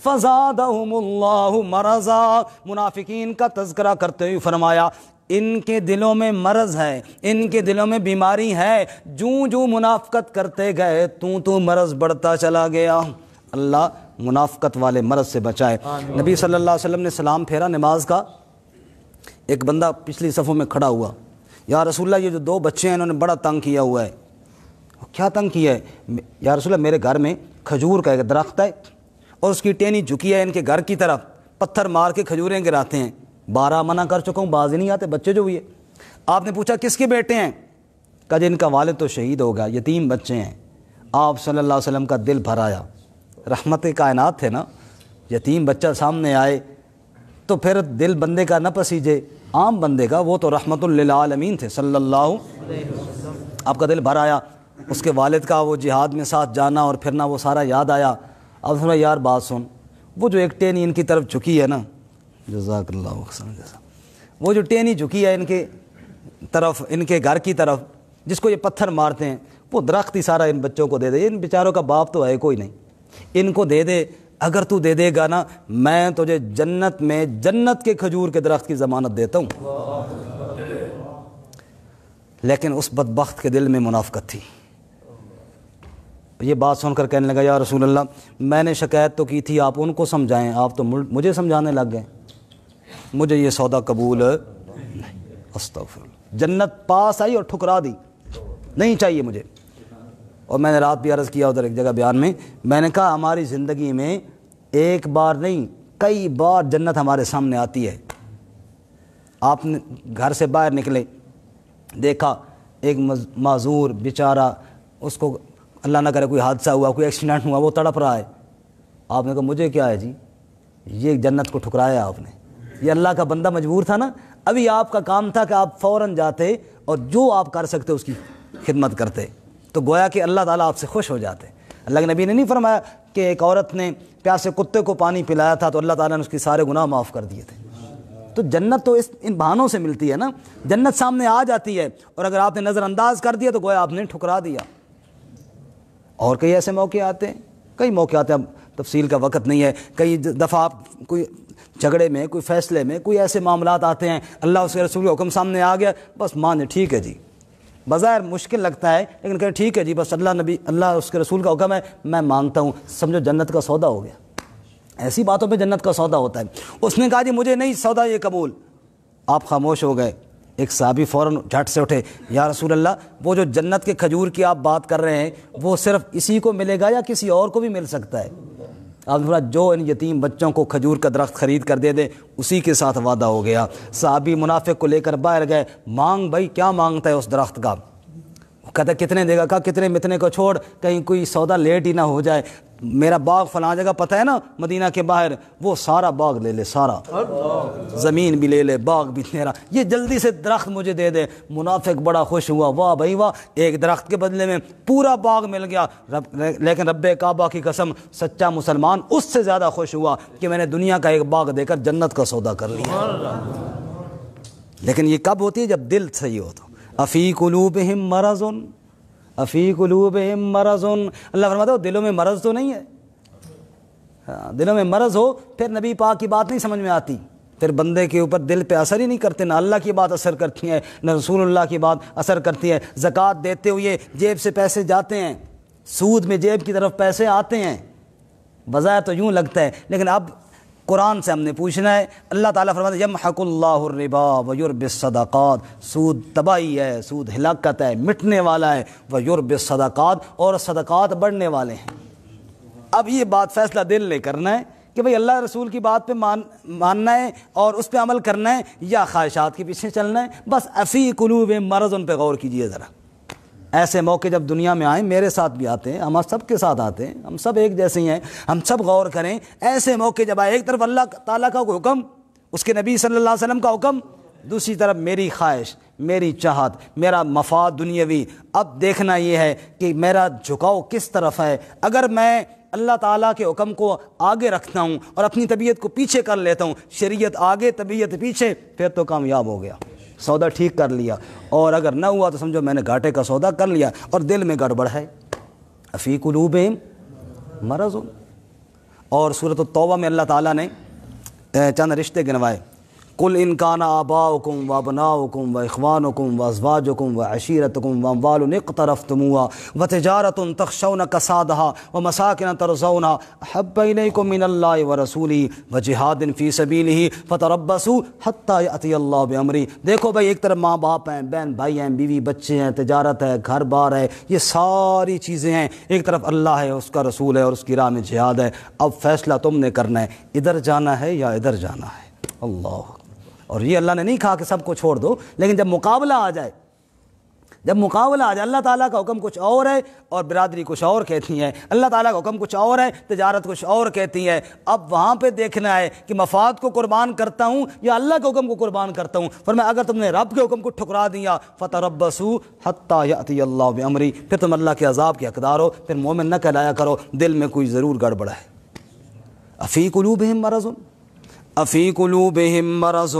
فزادہم اللہ مرضا، منافقین کا تذکرہ کرتے ہوئے فرمایا ان کے دلوں میں مرض ہے، ان کے دلوں میں بیماری ہے، جوں جوں منافقت کرتے گئے تو مرض بڑھتا چلا گیا۔ اللہ منافقت والے مرض سے بچائے۔ نبی صلی اللہ علیہ وسلم نے سلام پھیرا نماز کا، ایک بندہ پچھلی صفوں میں کھڑا ہوا، یا رسول اللہ یہ جو دو بچے ہیں انہوں نے بڑا تنگ کیا ہوا ہے۔ کیا تنگ کیا ہے؟ یا رسول اللہ میرے گھر میں کھجور کا ایک درخت ہے اور اس کی ٹہنی جھکی ہے ان کے گھر کی طرف، پتھر مار کے کھجوریں گراتے ہیں، 12 منع کر چکا ہوں، باز ہی نہیں آتے، بچے جو ہوئی ہے۔ آپ نے پوچھا کس کے بیٹے ہیں؟ کہا جن کا والد تو شہید ہو گیا، یتیم بچے ہیں۔ آپ صلی اللہ علیہ وسلم کا دل بھر آیا، رحمت کائنات تھے نا، یتیم بچہ سامنے آئے تو پھر دل بندے کا نہ پسیجے، عام بندے کا، وہ تو رحمت للعالمین تھے صلی اللہ علیہ وسلم۔ آپ کا دل بھر آیا، اس کے والد کا وہ جہاد میں ساتھ جانا اور پھرنا وہ سارا یاد آیا۔ اب سنا یار بات سن، وہ جو ایک ٹہنی ان کی طرف جھکی ہے نا، جزاک اللہ خیر، وہ جو ٹہنی جھکی ہے ان کے طرف، ان کے گھر کی طرف، جس کو یہ پتھر مارتے ہیں، وہ درخت ہی سارا ان بچوں کو دے دے، ان بیچاروں کا باپ تو ہے کوئی نہیں، ان کو دے دے، اگر تو دے دے گا نا میں تجھے جنت میں جنت کے کھجور کے درخت کی ضمانت دیتا ہوں۔ لیکن اس بدبخت کے دل میں منافقت تھی۔ یہ بات سن کر کہنے لگا یا رسول اللہ میں نے شکایت تو کی تھی، آپ ان کو سمجھائیں، آپ تو مجھے سمجھانے لگ گئے، مجھے یہ سودا قبول نہیں۔ استغفر اللہ، جنت پاس آئی اور ٹھکرا دی، نہیں چاہیے مجھے۔ اور میں نے رات بھی عرض کیا ادھر ایک جگہ بیان میں، میں نے کہا ہماری زندگی میں ایک بار نہیں کئی بار جنت ہمارے سامنے آتی ہے۔ آپ نے گھر سے باہر نکلے، دیکھا ایک معذور بیچارہ، اس کو اللہ نہ کرے کوئی حادثہ ہوا، کوئی ایکسیڈنٹ ہوا، وہ تڑپ رہا ہے، آپ نے کہا مجھے کیا ہے جی، یہ جنت کو ٹھکرایا آپ نے، یہ اللہ کا بندہ مجبور تھا نا، ابھی آپ کا کام تھا کہ آپ فوراً جاتے اور جو آپ کر سکتے اس کی خدمت کرتے، تو گویا کہ اللہ تعالیٰ آپ سے خوش ہو جاتے۔ اللہ کے نبی نے نہیں فرمایا کہ ایک عورت نے پیاسے کتے کو پانی پلایا تھا تو اللہ تعالیٰ نے اس کے سارے گناہ معاف کر دیے تھے۔ تو جنت تو ان بہانوں سے ملتی ہے نا، جنت سامنے آ جاتی ہے، اور اگر آپ نے نظر انداز کر دیا تو گویا آپ نے ٹھکرا دیا۔ اور کئی ایسے موقع آتے ہیں، کئی موقع آتے ہیں، اب تفصیل کا وقت نہیں ہے، کئی دفعہ آپ کوئی جھگڑے میں، کوئی فیصلے میں، کوئی ایسے معاملات آتے ہیں، اللہ اس کے رسول کا حکم سامنے آ گیا، بس مان ٹھیک ہے جی، بظاہر مشکل لگتا ہے لیکن کہیں ٹھیک ہے جی، بس اللہ اس کے رسول کا حکم ہے، میں مانتا ہوں، سمجھو جنت کا سودا ہو گیا۔ ایسی باتوں پہ جنت کا سودا ہوتا ہے۔ اس نے کہا جی مجھے نہیں سودا یہ قبول، آپ خاموش ہو گئے۔ ایک صحابی فوراً جھٹ سے اٹھے، یا رسول اللہ، وہ جو جنت کے کھجور کی آپ بات کر رہے ہیں وہ صرف اسی کو ملے گا یا کسی اور کو بھی مل سکتا ہے؟ آپ نے فرمایا جو ان یتیم بچوں کو کھجور کا درخت خرید کر دے دے اسی کے ساتھ وعدہ ہو گیا۔ صحابی منافق کو لے کر باہر گئے، مانگ بھائی کیا مانگتا ہے اس درخت کا؟ کہتا کتنے دے گا؟ کہا کتنے متنے کو چھوڑ، کہیں کوئی سودا لیٹ ہی نہ ہو جائے، میرا باغ فلاں جگہ پتہ ہے نا مدینہ کے باہر، وہ سارا باغ لے لے، سارا زمین بھی لے لے، باغ بھی میرا، یہ جلدی سے درخت مجھے دے دے۔ منافق بڑا خوش ہوا، واہ بھائی واہ، ایک درخت کے بدلے میں پورا باغ مل گیا۔ لیکن رب کعبہ کی قسم، سچا مسلمان اس سے زیادہ خوش ہوا کہ میں نے دنیا کا ایک باغ دے کر جنت کا سودا کر لیا۔ لیکن یہ کب ہوتی ہے؟ جب دل صحیح ہو تو۔ افی قلوبہم مرض، افی قلوبہم مرض، اللہ فرماتا ہے دلوں میں مرض تو نہیں ہے، دلوں میں مرض ہو پھر نبی پاک کی بات نہیں سمجھ میں آتی، پھر بندے کے اوپر دل پہ اثر ہی نہیں کرتے، نہ اللہ کی بات اثر کرتی ہے نہ رسول اللہ کی بات اثر کرتی ہے۔ زکوٰۃ دیتے ہوئے جیب سے پیسے جاتے ہیں، سود میں جیب کی طرف پیسے آتے ہیں، بظاہر تو یوں لگتا ہے، لیکن اب قرآن سے ہم نے پوچھنا ہے۔ اللہ تعالیٰ فرماتا ہے یمحق اللہ الربا ویربی الصدقات، سود تباہی ہے، سود ہلاکت ہے، مٹنے والا ہے، ویربی الصدقات، اور صدقات بڑھنے والے ہیں۔ اب یہ بات فیصلہ دل نے کرنا ہے کہ بھئی اللہ رسول کی بات پہ ماننا ہے اور اس پہ عمل کرنا ہے یا خواہشات کے پیچھے چلنا ہے۔ بس افی قلوب مرض، ان پہ غور کیجئے ذرا۔ ایسے موقع جب دنیا میں آئیں، میرے ساتھ بھی آتے ہیں، ہم سب کے ساتھ آتے ہیں، ہم سب ایک جیسے ہی ہیں، ہم سب غور کریں۔ ایسے موقع جب آئے، ایک طرف اللہ تعالیٰ کا حکم، اس کے نبی صلی اللہ علیہ وسلم کا حکم، دوسری طرف میری خواہش، میری چاہت، میرا مفاد دنیاوی، اب دیکھنا یہ ہے کہ میرا جھکاؤ کس طرف ہے۔ اگر میں اللہ تعالیٰ کے حکم کو آگے رکھتا ہوں اور اپنی طبیعت کو پیچھے کر لیتا ہوں، شریعت آگے طبیعت پیچھے، پھر تو کامیاب ہو گیا، سودا ٹھیک کر لیا۔ اور اگر نہ ہوا تو سمجھو میں نے گھاٹے کا سودا کر لیا اور دل میں گڑبڑ ہے۔ افی قلوبہم مرض۔ اور سورۃ التوبہ میں اللہ تعالیٰ نے چند رشتے گنوائے، قل ان کان آباؤکم وابناؤکم واخوانکم وازواجکم وعشیرتکم واموال اقترفتموها وتجارۃ تخشون کسادها ومساکن ترضونها احب الیکم من اللہ ورسولہ وجہاد فی سبیلہ فتربصوا حتی یأتی اللہ بامرہ۔ دیکھو بھائی، ایک طرف ماں باپ ہیں، بہن بھائی ہیں، بیوی بچے ہیں، تجارت ہے، گھر بار ہے، یہ ساری چیزیں ہیں، ایک طرف اللہ ہے، اس کا رسول ہے اور اس کی راہ میں جہاد ہے۔ اب فیصلہ تم نے کرنا ہے، ادھر جانا ہے یا ادھر جانا ہے۔ اللہ، اور یہ اللہ نے نہیں کہا کہ سب کو چھوڑ دو، لیکن جب مقابلہ آ جائے، جب مقابلہ آ جائے، اللہ تعالیٰ کا حکم کچھ اور ہے اور برادری کچھ اور کہتی ہے، اللہ تعالیٰ کا حکم کچھ اور ہے، تجارت کچھ اور کہتی ہے، اب وہاں پہ دیکھنا ہے کہ مفاد کو قربان کرتا ہوں یا اللہ کے حکم کو قربان کرتا ہوں۔ فرمایا اگر تم نے رب کے حکم کو ٹھکرا دیا، فتربصوا حتی یأتی اللہ بامرہ، پھر تم اللہ کے عذاب کے حقدار ہو، پھر مومن نہ کہلایا کرو، دل میں کوئی ضرور گڑبڑ ہے۔ افی قلوبہم مرض، افی قلوبہم مرض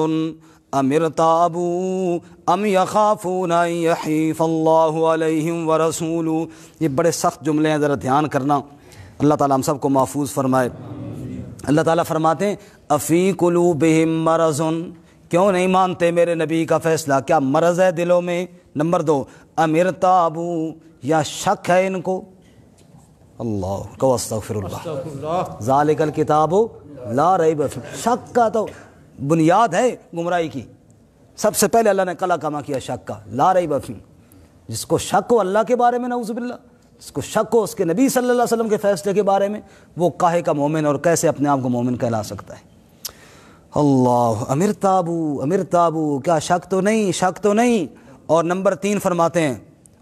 ام ارتابوا ام یخافون ان یحیف اللہ علیہم ورسولہ۔ یہ بڑے سخت جملے ہیں، ذرا دھیان کرنا، اللہ تعالیٰ ہم سب کو محفوظ فرمائے۔ اللہ تعالیٰ فرماتے ہیں افی قلوبہم مرض، کیوں نہیں مانتے میرے نبی کا فیصلہ؟ کیا مرض ہے دلوں میں؟ نمبر 2، ام ارتابوا، یا شک ہے ان کو؟ اللہ کو استغفر اللہ، ذالک الکتاب لا ریب فیہ، شک کا تو بنیاد ہے گمراہی کی، سب سے پہلے اللہ نے کلا کما کیا شک کا، لا ریب فیہ۔ جس کو شک ہو اللہ کے بارے میں، نعوذ باللہ، جس کو شک ہو اس کے نبی صلی اللہ علیہ وسلم کے فیصلے کے بارے میں، وہ کاہے کا مومن اور کیسے اپنے آپ کو مومن کہلا سکتا ہے؟ اللہ، امر تابو، کیا شک تو نہیں، شک تو نہیں؟ اور نمبر 3 فرماتے ہیں،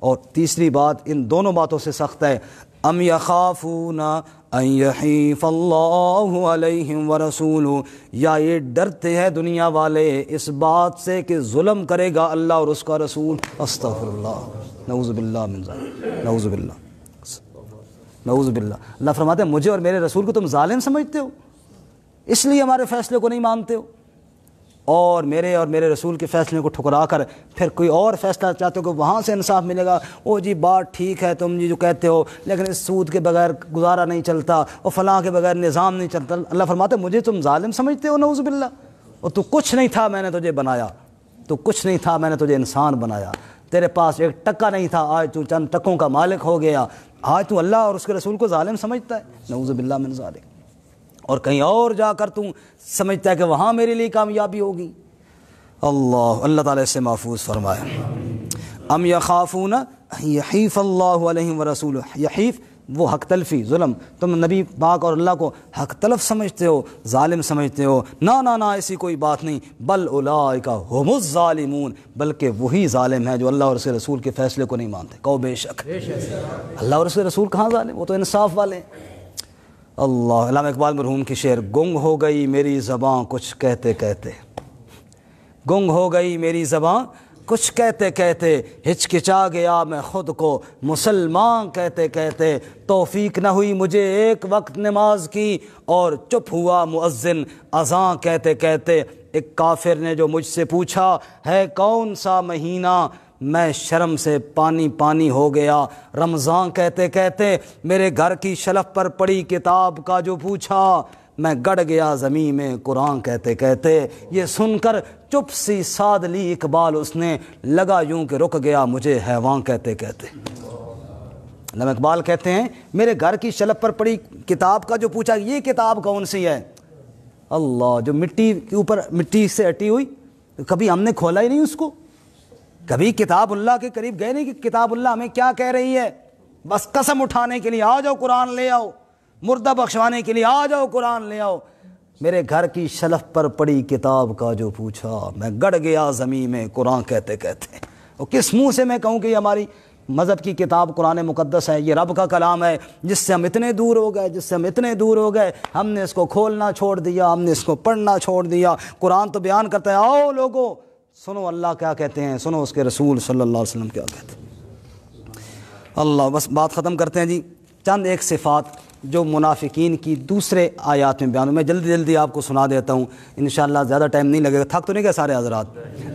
اور تیسری بات ان دونوں باتوں سے سخت ہے، ام یخافون ان یحیف اللہ علیہم ورسولہ، یا یہ ڈرتے ہیں دنیا والے اس بات سے کہ ظلم کرے گا اللہ اور اس کا رسول۔ استغفر اللہ، نعوذ باللہ من ذلک، نعوذ باللہ، نعوذ باللہ۔ اللہ فرماتے ہیں مجھے اور میرے رسول کو تم ظالم سمجھتے ہو، اس لیے ہمارے فیصلے کو نہیں مانتے ہو، اور میرے رسول کے فیصلے کو ٹھکرا کر پھر کوئی اور فیصلہ چاہتے ہو کہ وہاں سے انصاف ملے گا۔ او جی بات ٹھیک ہے تم جی جو کہتے ہو، لیکن اس سود کے بغیر گزارا نہیں چلتا، اور فلاں کے بغیر نظام نہیں چلتا۔ اللہ فرماتے ہیں مجھے تم ظالم سمجھتے ہو، نعوذ باللہ، اور تو کچھ نہیں تھا میں نے تجھے بنایا، تو کچھ نہیں تھا میں نے تجھے انسان بنایا، تیرے پاس ایک ٹکا نہیں تھا، آج تو چند ٹکوں کا مالک ہو گیا، آج تو اللہ اور اس کے رسول کو ظالم سمجھتا ہے، نعوذ باللہ من ذلک، اور کہیں اور جا کر تو سمجھتا ہے کہ وہاں میرے لیے کامیابی ہوگی۔ اللہ تعالیٰ اس سے محفوظ فرمائے۔ ام یخافون یحیف اللہ علیہم ورسولہ، یحیف وہ حق تلفی، ظلم، تم نبی پاک اور اللہ کو حق تلف سمجھتے ہو، ظالم سمجھتے ہو، نہ ایسی کوئی بات نہیں، بل اولئک ھم الظالمون، بلکہ وہی ظالم ہیں جو اللہ اور اس کے رسول کے فیصلے کو نہیں مانتے۔ کہو بے شک، اللہ اور اس کے رسول کہاں ظالم، وہ تو انصاف والے ہیں۔ اللہ، علامہ اقبال مرحوم کی شعر، گنگ ہو گئی میری زباں کچھ کہتے کہتے، گنگ ہو گئی میری زباں کچھ کہتے کہتے، ہچکچا گیا میں خود کو مسلمان کہتے کہتے، توفیق نہ ہوئی مجھے ایک وقت نماز کی، اور چپ ہوا مؤذن اذاں کہتے کہتے۔ ایک کافر نے جو مجھ سے پوچھا ہے کون سا مہینہ، میں شرم سے پانی پانی ہو گیا رمضان کہتے کہتے۔ میرے گھر کی شلف پر پڑی کتاب کا جو پوچھا، میں گڑ گیا زمین میں قرآن کہتے کہتے۔ یہ سن کر چپ سی ساد لی اقبال اس نے، لگا یوں کہ رک گیا مجھے حیوان کہتے کہتے۔ علامہ اقبال کہتے ہیں میرے گھر کی شلف پر پڑی کتاب کا جو پوچھا، یہ کتاب کون سی ہے؟ اللہ، جو مٹی کے اوپر مٹی سے ہٹی ہوئی، کبھی ہم نے کھولا ہی نہیں اس کو، کبھی کتاب اللہ کے قریب گئے نہیں کہ کتاب اللہ ہمیں کیا کہہ رہی ہے، بس قسم اٹھانے کے لیے آ جاؤ قرآن لے آؤ، مردہ بخشوانے کے لیے آ جاؤ قرآن لے آؤ۔ میرے گھر کی شلف پر پڑی کتاب کا جو پوچھا، میں گڑ گیا زمین میں قرآن کہتے کہتے۔ اور کس منہ سے میں کہوں کہ یہ ہماری مذہب کی کتاب قرآن مقدس ہے، یہ رب کا کلام ہے، جس سے ہم اتنے دور ہو گئے، ہم نے اس کو کھولنا چھوڑ دیا، ہم نے اس کو پڑھنا چھوڑ دیا۔ قرآن تو بیان کرتا ہے آؤ لوگو سنو اللہ کیا کہتے ہیں، سنو اس کے رسول صلی اللہ علیہ وسلم کیا کہتے ہیں۔ اللہ، بس بات ختم کرتے ہیں جی، چند ایک صفات جو منافقین کی دوسرے آیات میں بیان، میں جلدی آپ کو سنا دیتا ہوں، انشاءاللہ زیادہ ٹائم نہیں لگے گا، تھک تو نہیں گئے سارے حضرات؟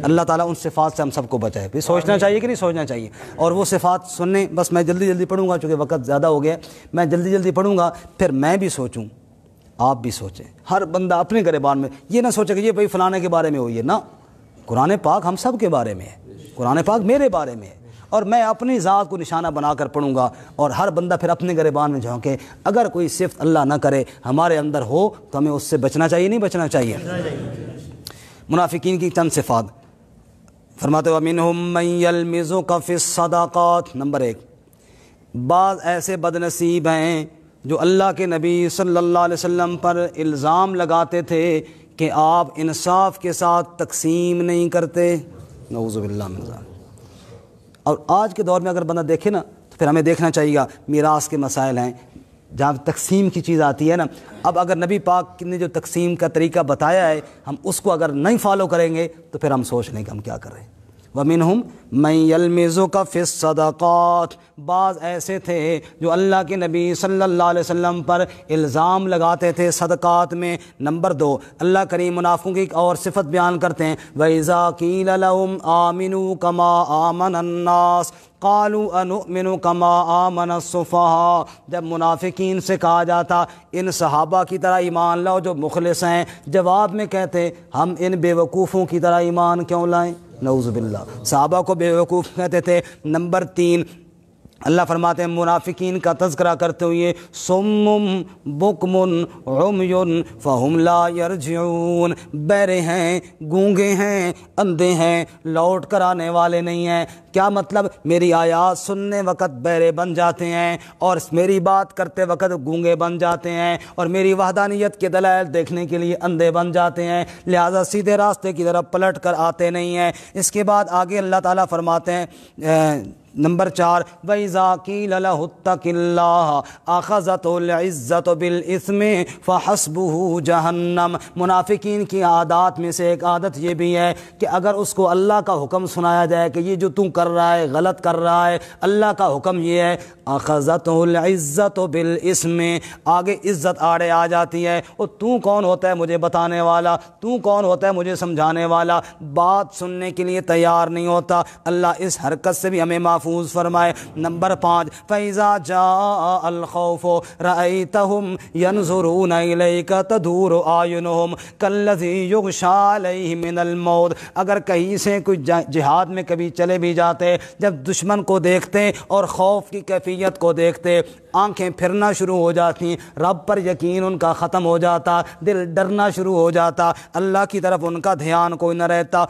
اللہ تعالیٰ ان صفات سے ہم سب کو بچائے۔ پھر سوچنا چاہیے کہ نہیں سوچنا چاہیے، اور وہ صفات سننے، بس میں جلدی پڑھوں گا چونکہ وقت زیادہ ہو گیا، میں جلدی پڑھوں گا، پھر میں بھی سوچوں، آپ بھی سوچیں، ہر بندہ اپنے گریبان میں، یہ نہ سوچے کہ یہ بھائی فلانے کے بارے میں ہوئی ہے، نہ، قرآن پاک ہم سب کے بارے میں ہے، قرآن پاک میرے بارے میں ہے، اور میں اپنی ذات کو نشانہ بنا کر پڑھوں گا، اور ہر بندہ پھر اپنے گریبان میں جھونکے۔ اگر کوئی صفت اللہ نہ کرے ہمارے اندر ہو تو ہمیں اس سے بچنا چاہیے، نہیں بچنا چاہیے۔ منافقین کی چند صفات فرماتے ہو، وَمِنْهُمْ مَنْ يَلْمِزُكَ فِي الصَّدَقَاتِ، نمبر 1، بعض ایسے بد نصیب ہیں جو اللہ کے نبی صلی اللہ علیہ وسلم پر الزام لگاتے تھے کہ آپ انصاف کے ساتھ تقسیم نہیں کرتے، نعوذ باللہ من ذلک۔ اور آج کے دور میں اگر بندہ دیکھے نا تو پھر ہمیں دیکھنا چاہیے گا، میراث کے مسائل ہیں جہاں تقسیم کی چیز آتی ہے نا، اب اگر نبی پاک نے جو تقسیم کا طریقہ بتایا ہے ہم اس کو اگر نہیں فالو کریں گے تو پھر ہم سوچ لیں کہ ہم کیا کر رہے ہیں۔ وَمِنْهُمْ مَنْ يَلْمِزُكَ فِي الصَّدَقَاتِ، بعض ایسے تھے جو اللہ کے نبی صلی اللہ علیہ وسلم پر الزام لگاتے تھے صدقات میں۔ نمبر 2، اللہ کریم منافقوں کی ایک اور صفت بیان کرتے ہیں، وَإِذَا قِيلَ لَهُمْ آمِنُوا كَمَا آمَنَ النَّاسُ قَالُوا أَنُؤْمِنُ كَمَا آمَنَ السُّفَهَاءُ، جب منافقین سے کہا جاتا ان صحابہ کی طرح ایمان لاؤ جو مخلص ہیں، جواب میں کہتے ہم ان بے وقوفوں کی طرح ایمان کیوں لائیں، نعوذ باللہ، صحابہ کو بے وقوف کہتے تھے۔ نمبر 3، اللہ فرماتے ہیں منافقین کا تذکرہ کرتے ہوئے سم بکم عمی فہم لا یرجعون، بہرے ہیں، گونگے ہیں، اندھے ہیں، لوٹ کر آنے والے نہیں ہیں۔ کیا مطلب؟ میری آیات سننے وقت بہرے بن جاتے ہیں اور میری بات کرتے وقت گونگے بن جاتے ہیں اور میری وحدانیت کے دلائل دیکھنے کے لیے اندھے بن جاتے ہیں، لہذا سیدھے راستے کی طرف پلٹ کر آتے نہیں ہیں۔ اس کے بعد آگے اللہ تعالیٰ فرماتے ہیں نمبر 4 وَإِذَا قِيلَ لَهُ اتَّقِ اللَّهَ أَخَذَتْهُ الْعِزَّةُ بِالْإِثْمِ فَحَسْبُهُ جَهَنَّمُ۔ منافقین کی عادات میں سے ایک عادت یہ بھی ہے کہ اگر اس کو اللہ کا حکم سنایا جائے کہ یہ جو تم کر رہا ہے غلط کر رہا ہے، اللہ کا حکم یہ ہے أَخَذَتْهُ الْعِزَّةُ بِالْإِثْمِ، آگے عزت آڑے آ جاتی ہے۔ اور تو کون ہوتا ہے مجھے بتانے والا، تو کون ہوتا ہے مجھے سمجھانے والا، بات سننے کے لیے تیار نہیں ہوتا۔ اللہ اس حرکت سے بھی ہمیں محفوظ فرمائے۔ نمبر 5 فَإِذَا جَاءَ الْخَوْفُ رَأَيْتَهُمْ يَنْظُرُونَ إِلَيْكَ تَدُورُ أَعْيُنُهُمْ كَالَّذِي يُغْشَىٰ عَلَيْهِ مِنَ الْمَوْتِ، اگر کہیں سے کوئی جہاد میں کبھی چلے بھی جاتے، جب دشمن کو دیکھتے اور خوف کی کیفیت کو دیکھتے، آنکھیں پھرنا شروع ہو جاتی، رب پر یقین ان کا ختم ہو جاتا، دل ڈرنا شروع ہو جاتا، اللہ کی طرف ان کا دھیان کوئی نہ رہتا۔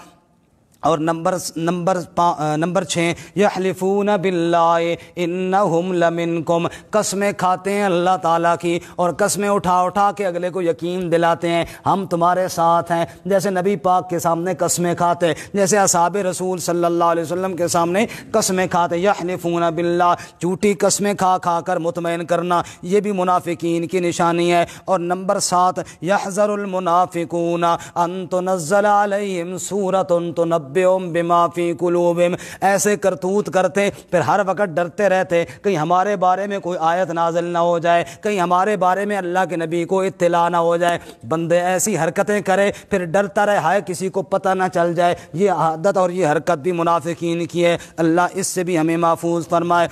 اور نمبر 6 یحلفون باللہ انہم لمنکم، قسمیں کھاتے ہیں اللہ تعالیٰ کی اور قسمیں اٹھا اٹھا کے اگلے کو یقین دلاتے ہیں ہم تمہارے ساتھ ہیں، جیسے نبی پاک کے سامنے قسمیں کھاتے، جیسے اصحاب رسول صلی اللہ علیہ وسلم کے سامنے قسمیں کھاتے۔ یحلفون باللہ، جھوٹی قسمیں کھا کھا کر مطمئن کرنا، یہ بھی منافقین کی نشانی ہے۔ اور نمبر 7 یحذر المنافقون ان تنزل علیہم سورۃ تنبئہم بما فی قلوبہم، ایسے کرتوت کرتے پھر ہر وقت ڈرتے رہتے کہیں ہمارے بارے میں کوئی آیت نازل نہ ہو جائے، کہیں ہمارے بارے میں اللہ کے نبی کو اطلاع نہ ہو جائے، بندے ایسی حرکتیں کرے پھر ڈرتا رہے ہائے کسی کو پتہ نہ چل جائے۔ یہ عادت اور یہ حرکت بھی منافقین کی ہے، اللہ اس سے بھی ہمیں محفوظ فرمائے۔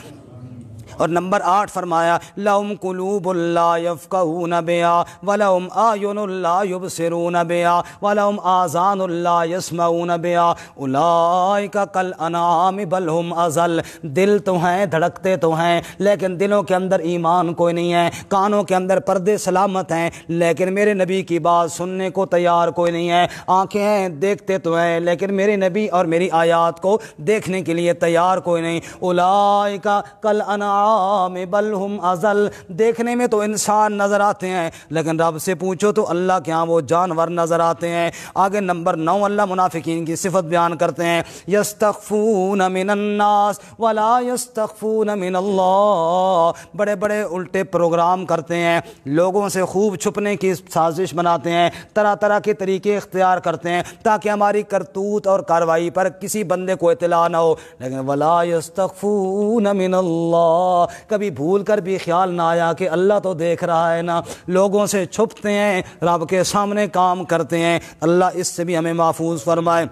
اور نمبر 8 فرمایا لَهُمْ قُلُوبٌ لَا يَفْقَهُونَ بِهَا وَلَهُمْ أَعْيُنٌ لَا يُبْصِرُونَ بِهَا وَلَهُمْ آذَانٌ لَا يَسْمَعُونَ بِهَا أُولَٰئِكَ كَالْأَنْعَامِ بَلْ هُمْ أَضَلُّ، دل تو ہیں، دھڑکتے تو ہیں، لیکن دلوں کے اندر ایمان کوئی نہیں ہے، کانوں کے اندر پردے سلامت ہیں لیکن میرے نبی کی بات سننے کو تیار کوئی نہیں ہے، آنکھیں ہیں دیکھتے تو ہیں لیکن میرے نبی اور میری آیات کو دیکھنے کے لیے تیار کوئی نہیں۔ أُولَٰئِكَ كَالْأَنْعَامِ بل ہم اضل، دیکھنے میں تو انسان نظر آتے ہیں لیکن رب سے پوچھو تو اللہ کے ہاں وہ جانور نظر آتے ہیں۔ آگے نمبر 9 اللہ منافقین کی صفت بیان کرتے ہیں یستخفون من الناس ولا یستخفون من اللہ، بڑے بڑے الٹے پروگرام کرتے ہیں، لوگوں سے خوب چھپنے کی سازش بناتے ہیں، طرح طرح کے طریقے اختیار کرتے ہیں تاکہ ہماری کرتوت اور کارروائی پر کسی بندے کو اطلاع نہ ہو، لیکن ولا یستخفون من اللہ، کبھی بھول کر بھی خیال نہ آیا کہ اللہ تو دیکھ رہا ہے نا، لوگوں سے چھپتے ہیں، رب کے سامنے کام کرتے ہیں، اللہ اس سے بھی ہمیں محفوظ فرمائے۔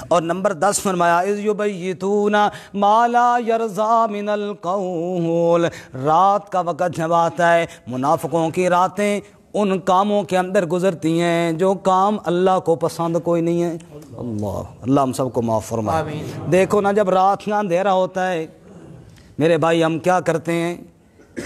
اور نمبر 10 فرمایا اذ یبیتون ما لا یرضی من القول، رات کا وقت جب آتا ہے منافقوں کی راتیں ان کاموں کے اندر گزرتی ہیں جو کام اللہ کو پسند کوئی نہیں ہے۔ اللہ ہم سب کو معاف فرمائے۔ دیکھو نا جب رات کا اندھیرا ہوتا ہے میرے بھائی ہم کیا کرتے ہیں،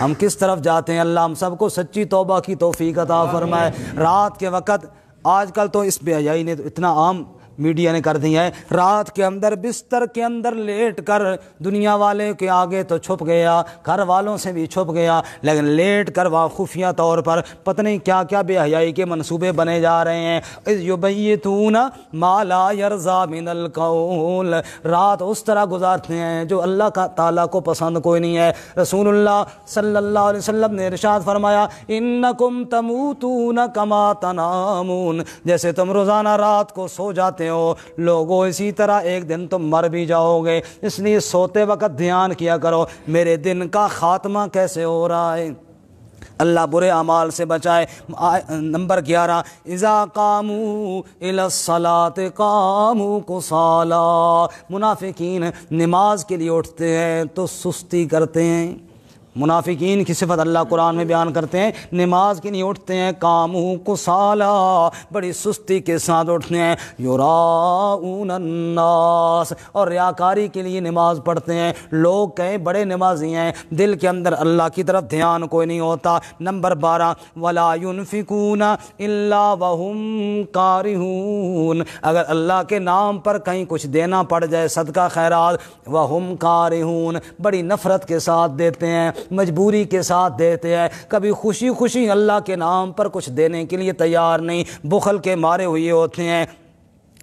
ہم کس طرف جاتے ہیں، اللہ ہم سب کو سچی توبہ کی توفیق عطا فرمائے۔ رات کے وقت آج کل تو اس بے حیائی نے اتنا عام میڈیا نے کر دیا ہے، رات کے اندر بستر کے اندر لیٹ کر دنیا والے کے آگے تو چھپ گیا، گھر والوں سے بھی چھپ گیا، لیکن لیٹ کر وہاں خفیہ طور پر پتہ نہیں کیا کیا بے حیائی کے منصوبے بنے جا رہے ہیں۔ اذ یبیتون ما لا یرضی من القول، رات اس طرح گزارتے ہیں جو اللہ کا تعالیٰ کو پسند کوئی نہیں ہے۔ رسول اللہ صلی اللہ علیہ وسلم نے ارشاد فرمایا انکم تموتون کما تنامون، جیسے تم روزانہ رات کو سو جاتے ہو لوگوں اسی طرح ایک دن تم مر بھی جاؤ گے، اس لیے سوتے وقت دھیان کیا کرو میرے دن کا خاتمہ کیسے ہو رہا ہے، اللہ برے اعمال سے بچائے۔ نمبر 11 اذا قاموا الى الصلاة قاموا کسالی، منافقین نماز کے لیے اٹھتے ہیں تو سستی کرتے ہیں، منافقین کی صفت اللہ قرآن میں بیان کرتے ہیں، نماز کے لیے اٹھتے ہیں قاموا کسالا، بڑی سستی کے ساتھ اٹھتے ہیں، یراؤن الناس، اور ریاکاری کے لیے نماز پڑھتے ہیں، لوگ کہیں بڑے نمازی ہیں، دل کے اندر اللہ کی طرف دھیان کوئی نہیں ہوتا۔ نمبر 12 ولا ينفقون الا وهم کارہون، اگر اللہ کے نام پر کہیں کچھ دینا پڑ جائے صدقہ خیرات، وهم کارہون، بڑی نفرت کے ساتھ دیتے ہیں، مجبوری کے ساتھ دیتے ہیں، کبھی خوشی خوشی اللہ کے نام پر کچھ دینے کے لیے تیار نہیں، بخل کے مارے ہوئے ہوتے ہیں۔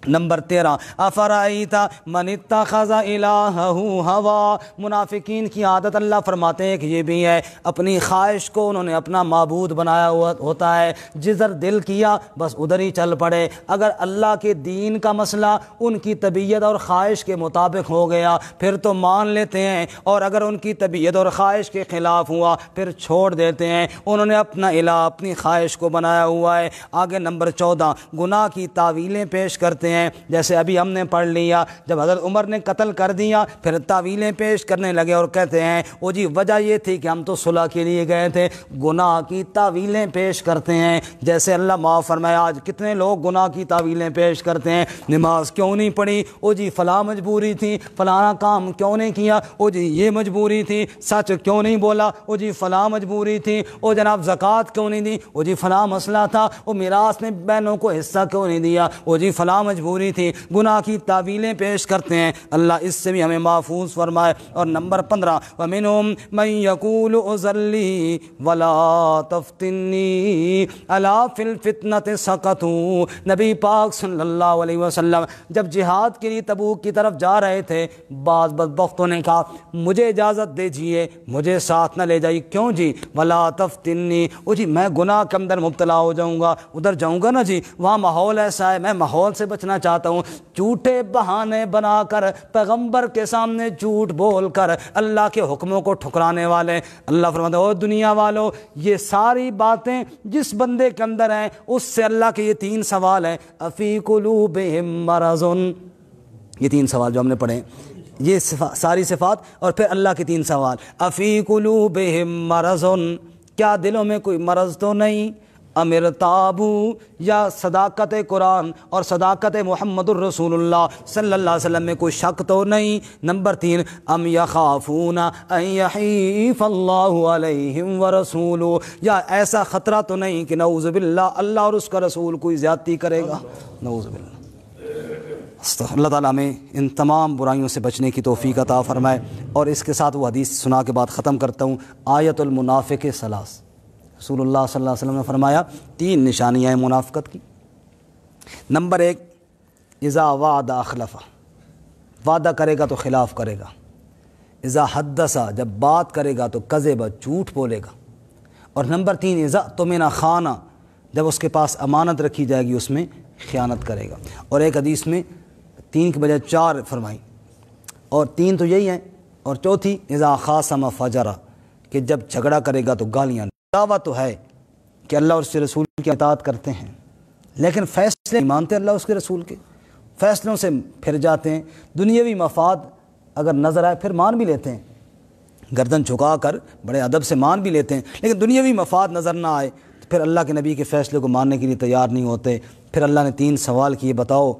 نمبر 13 افرائیت من اتخذ الہہ ہوا، منافقین کی عادت اللہ فرماتے ہیں کہ یہ بھی ہے، اپنی خواہش کو انہوں نے اپنا معبود بنایا ہوا ہوتا ہے، جدھر دل کیا بس ادھر ہی چل پڑے۔ اگر اللہ کے دین کا مسئلہ ان کی طبیعت اور خواہش کے مطابق ہو گیا پھر تو مان لیتے ہیں، اور اگر ان کی طبیعت اور خواہش کے خلاف ہوا پھر چھوڑ دیتے ہیں۔ انہوں نے اپنا الہ اپنی خواہش کو بنایا ہوا ہے۔ آگے نمبر 14 گناہ کی تعویلیں پیش کرتے ہیں، جیسے ابھی ہم نے پڑھ لیا، جب حضرت عمر نے قتل کر دیا پھر تعویلیں پیش کرنے لگے اور کہتے ہیں وہ جی وجہ یہ تھی کہ ہم تو صلح کے لیے گئے تھے، گناہ کی تعویلیں پیش کرتے ہیں۔ جیسے اللہ معاف فرمایا، آج کتنے لوگ گناہ کی تعویلیں پیش کرتے ہیں، نماز کیوں نہیں پڑھی، او جی فلاں مجبوری تھی، فلانا کام کیوں نہیں کیا، او جی یہ مجبوری تھی، سچ کیوں نہیں بولا، او جی فلاں مجبوری تھی، او جناب زکوٰۃ کیوں نہیں دی، او جی فلاں مسئلہ تھا، او میراث میں بہنوں کو حصہ کیوں نہیں دیا، او جی فلاں مجبوری تھی، گناہ کی تعویلیں پیش کرتے ہیں۔ اللہ اس سے بھی ہمیں محفوظ فرمائے۔ اور نمبر 15 وَمِنْهُمْ مَنْ يَقُولُ اُذَلِّي وَلَا تَفْتِنِّي أَلَا فِي الْفِتْنَةِ سَقَطُوا، نبی پاک صلی اللہ علیہ وسلم جب جہاد کے لیے تبوک کی طرف جا رہے تھے، بعض بدبختوں نے کہا مجھے اجازت دیجیے، مجھے ساتھ نہ لے جائیے، کیوں جی، وَلَا تَفْتِنِّي، او جی میں گناہ کے اندر مبتلا ہو جاؤں گا، ادھر جاؤں گا نا جی، وہاں ماحول ایسا ہے، میں ماحول سے بچنا چاہتا ہوں۔ جھوٹے بہانے بنا کر پیغمبر کے سامنے جھوٹ بول کر اللہ کے حکموں کو ٹھکرانے والے، اللہ فرماتے ہیں او دنیا والو، یہ ساری باتیں جس بندے کے اندر ہیں اس سے اللہ کے یہ 3 سوال ہیں، افی قلوبہم مرض، یہ 3 سوال جو ہم نے پڑھے، یہ ساری صفات اور پھر اللہ کے 3 سوال، افی قلوبہم مرض، کیا دلوں میں کوئی مرض تو نہیں، امر تابو، یا صداقت قرآن اور صداقت محمد الرسول اللہ صلی اللہ علیہ وسلم میں کوئی شک تو نہیں۔ نمبر 3 ام یخافون ان یحیف اللہ علیہم ورسولہ، یا ایسا خطرہ تو نہیں کہ نعوذ باللہ اللہ اور اس کا رسول کوئی زیادتی کرے گا، نعوذ باللہ۔ اللہ تعالیٰ ہمیں ان تمام برائیوں سے بچنے کی توفیق عطا فرمائے۔ اور اس کے ساتھ وہ حدیث سنا کے بعد ختم کرتا ہوں، آیت المنافق ثلاث، رسول اللہ صلی اللہ علیہ وسلم نے فرمایا 3 نشانیاں ہیں منافقت کی۔ نمبر 1 اذا وعد اخلف، وعدہ کرے گا تو خلاف کرے گا، اذا حدث، جب بات کرے گا تو کذب، جھوٹ بولے گا، اور نمبر 3 اذا اؤتمن خان، جب اس کے پاس امانت رکھی جائے گی اس میں خیانت کرے گا۔ اور ایک حدیث میں 3 کے بجائے 4 فرمائی، اور 3 تو یہی ہیں، اور چوتھی اذا خاصم فجر، کہ جب جھگڑا کرے گا تو گالیاں۔ دعویٰ تو ہے کہ اللہ اور اس کے رسول کی اطاعت کرتے ہیں، لیکن فیصلے نہیں مانتے اللہ اس کے رسول کے، فیصلوں سے پھر جاتے ہیں، دنیاوی مفاد اگر نظر آئے پھر مان بھی لیتے ہیں، گردن جھکا کر بڑے ادب سے مان بھی لیتے ہیں، لیکن دنیاوی مفاد نظر نہ آئے تو پھر اللہ کے نبی کے فیصلے کو ماننے کے لیے تیار نہیں ہوتے۔ پھر اللہ نے 3 سوال کیے، بتاؤ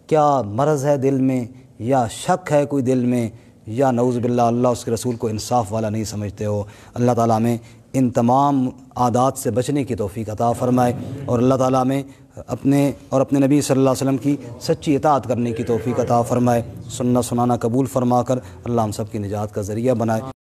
کیا مرض ہے دل میں، یا شک ہے کوئی دل میں، یا نعوذ باللہ اللہ اس کے رسول کو انصاف والا نہیں سمجھتے ہو۔ اللہ تعالیٰ میں ان تمام عادات سے بچنے کی توفیق عطا فرمائے، اور اللہ تعالیٰ میں اپنے اور اپنے نبی صلی اللہ علیہ وسلم کی سچی اطاعت کرنے کی توفیق عطا فرمائے، سننا سنانا قبول فرما کر اللہ ہم سب کی نجات کا ذریعہ بنائے۔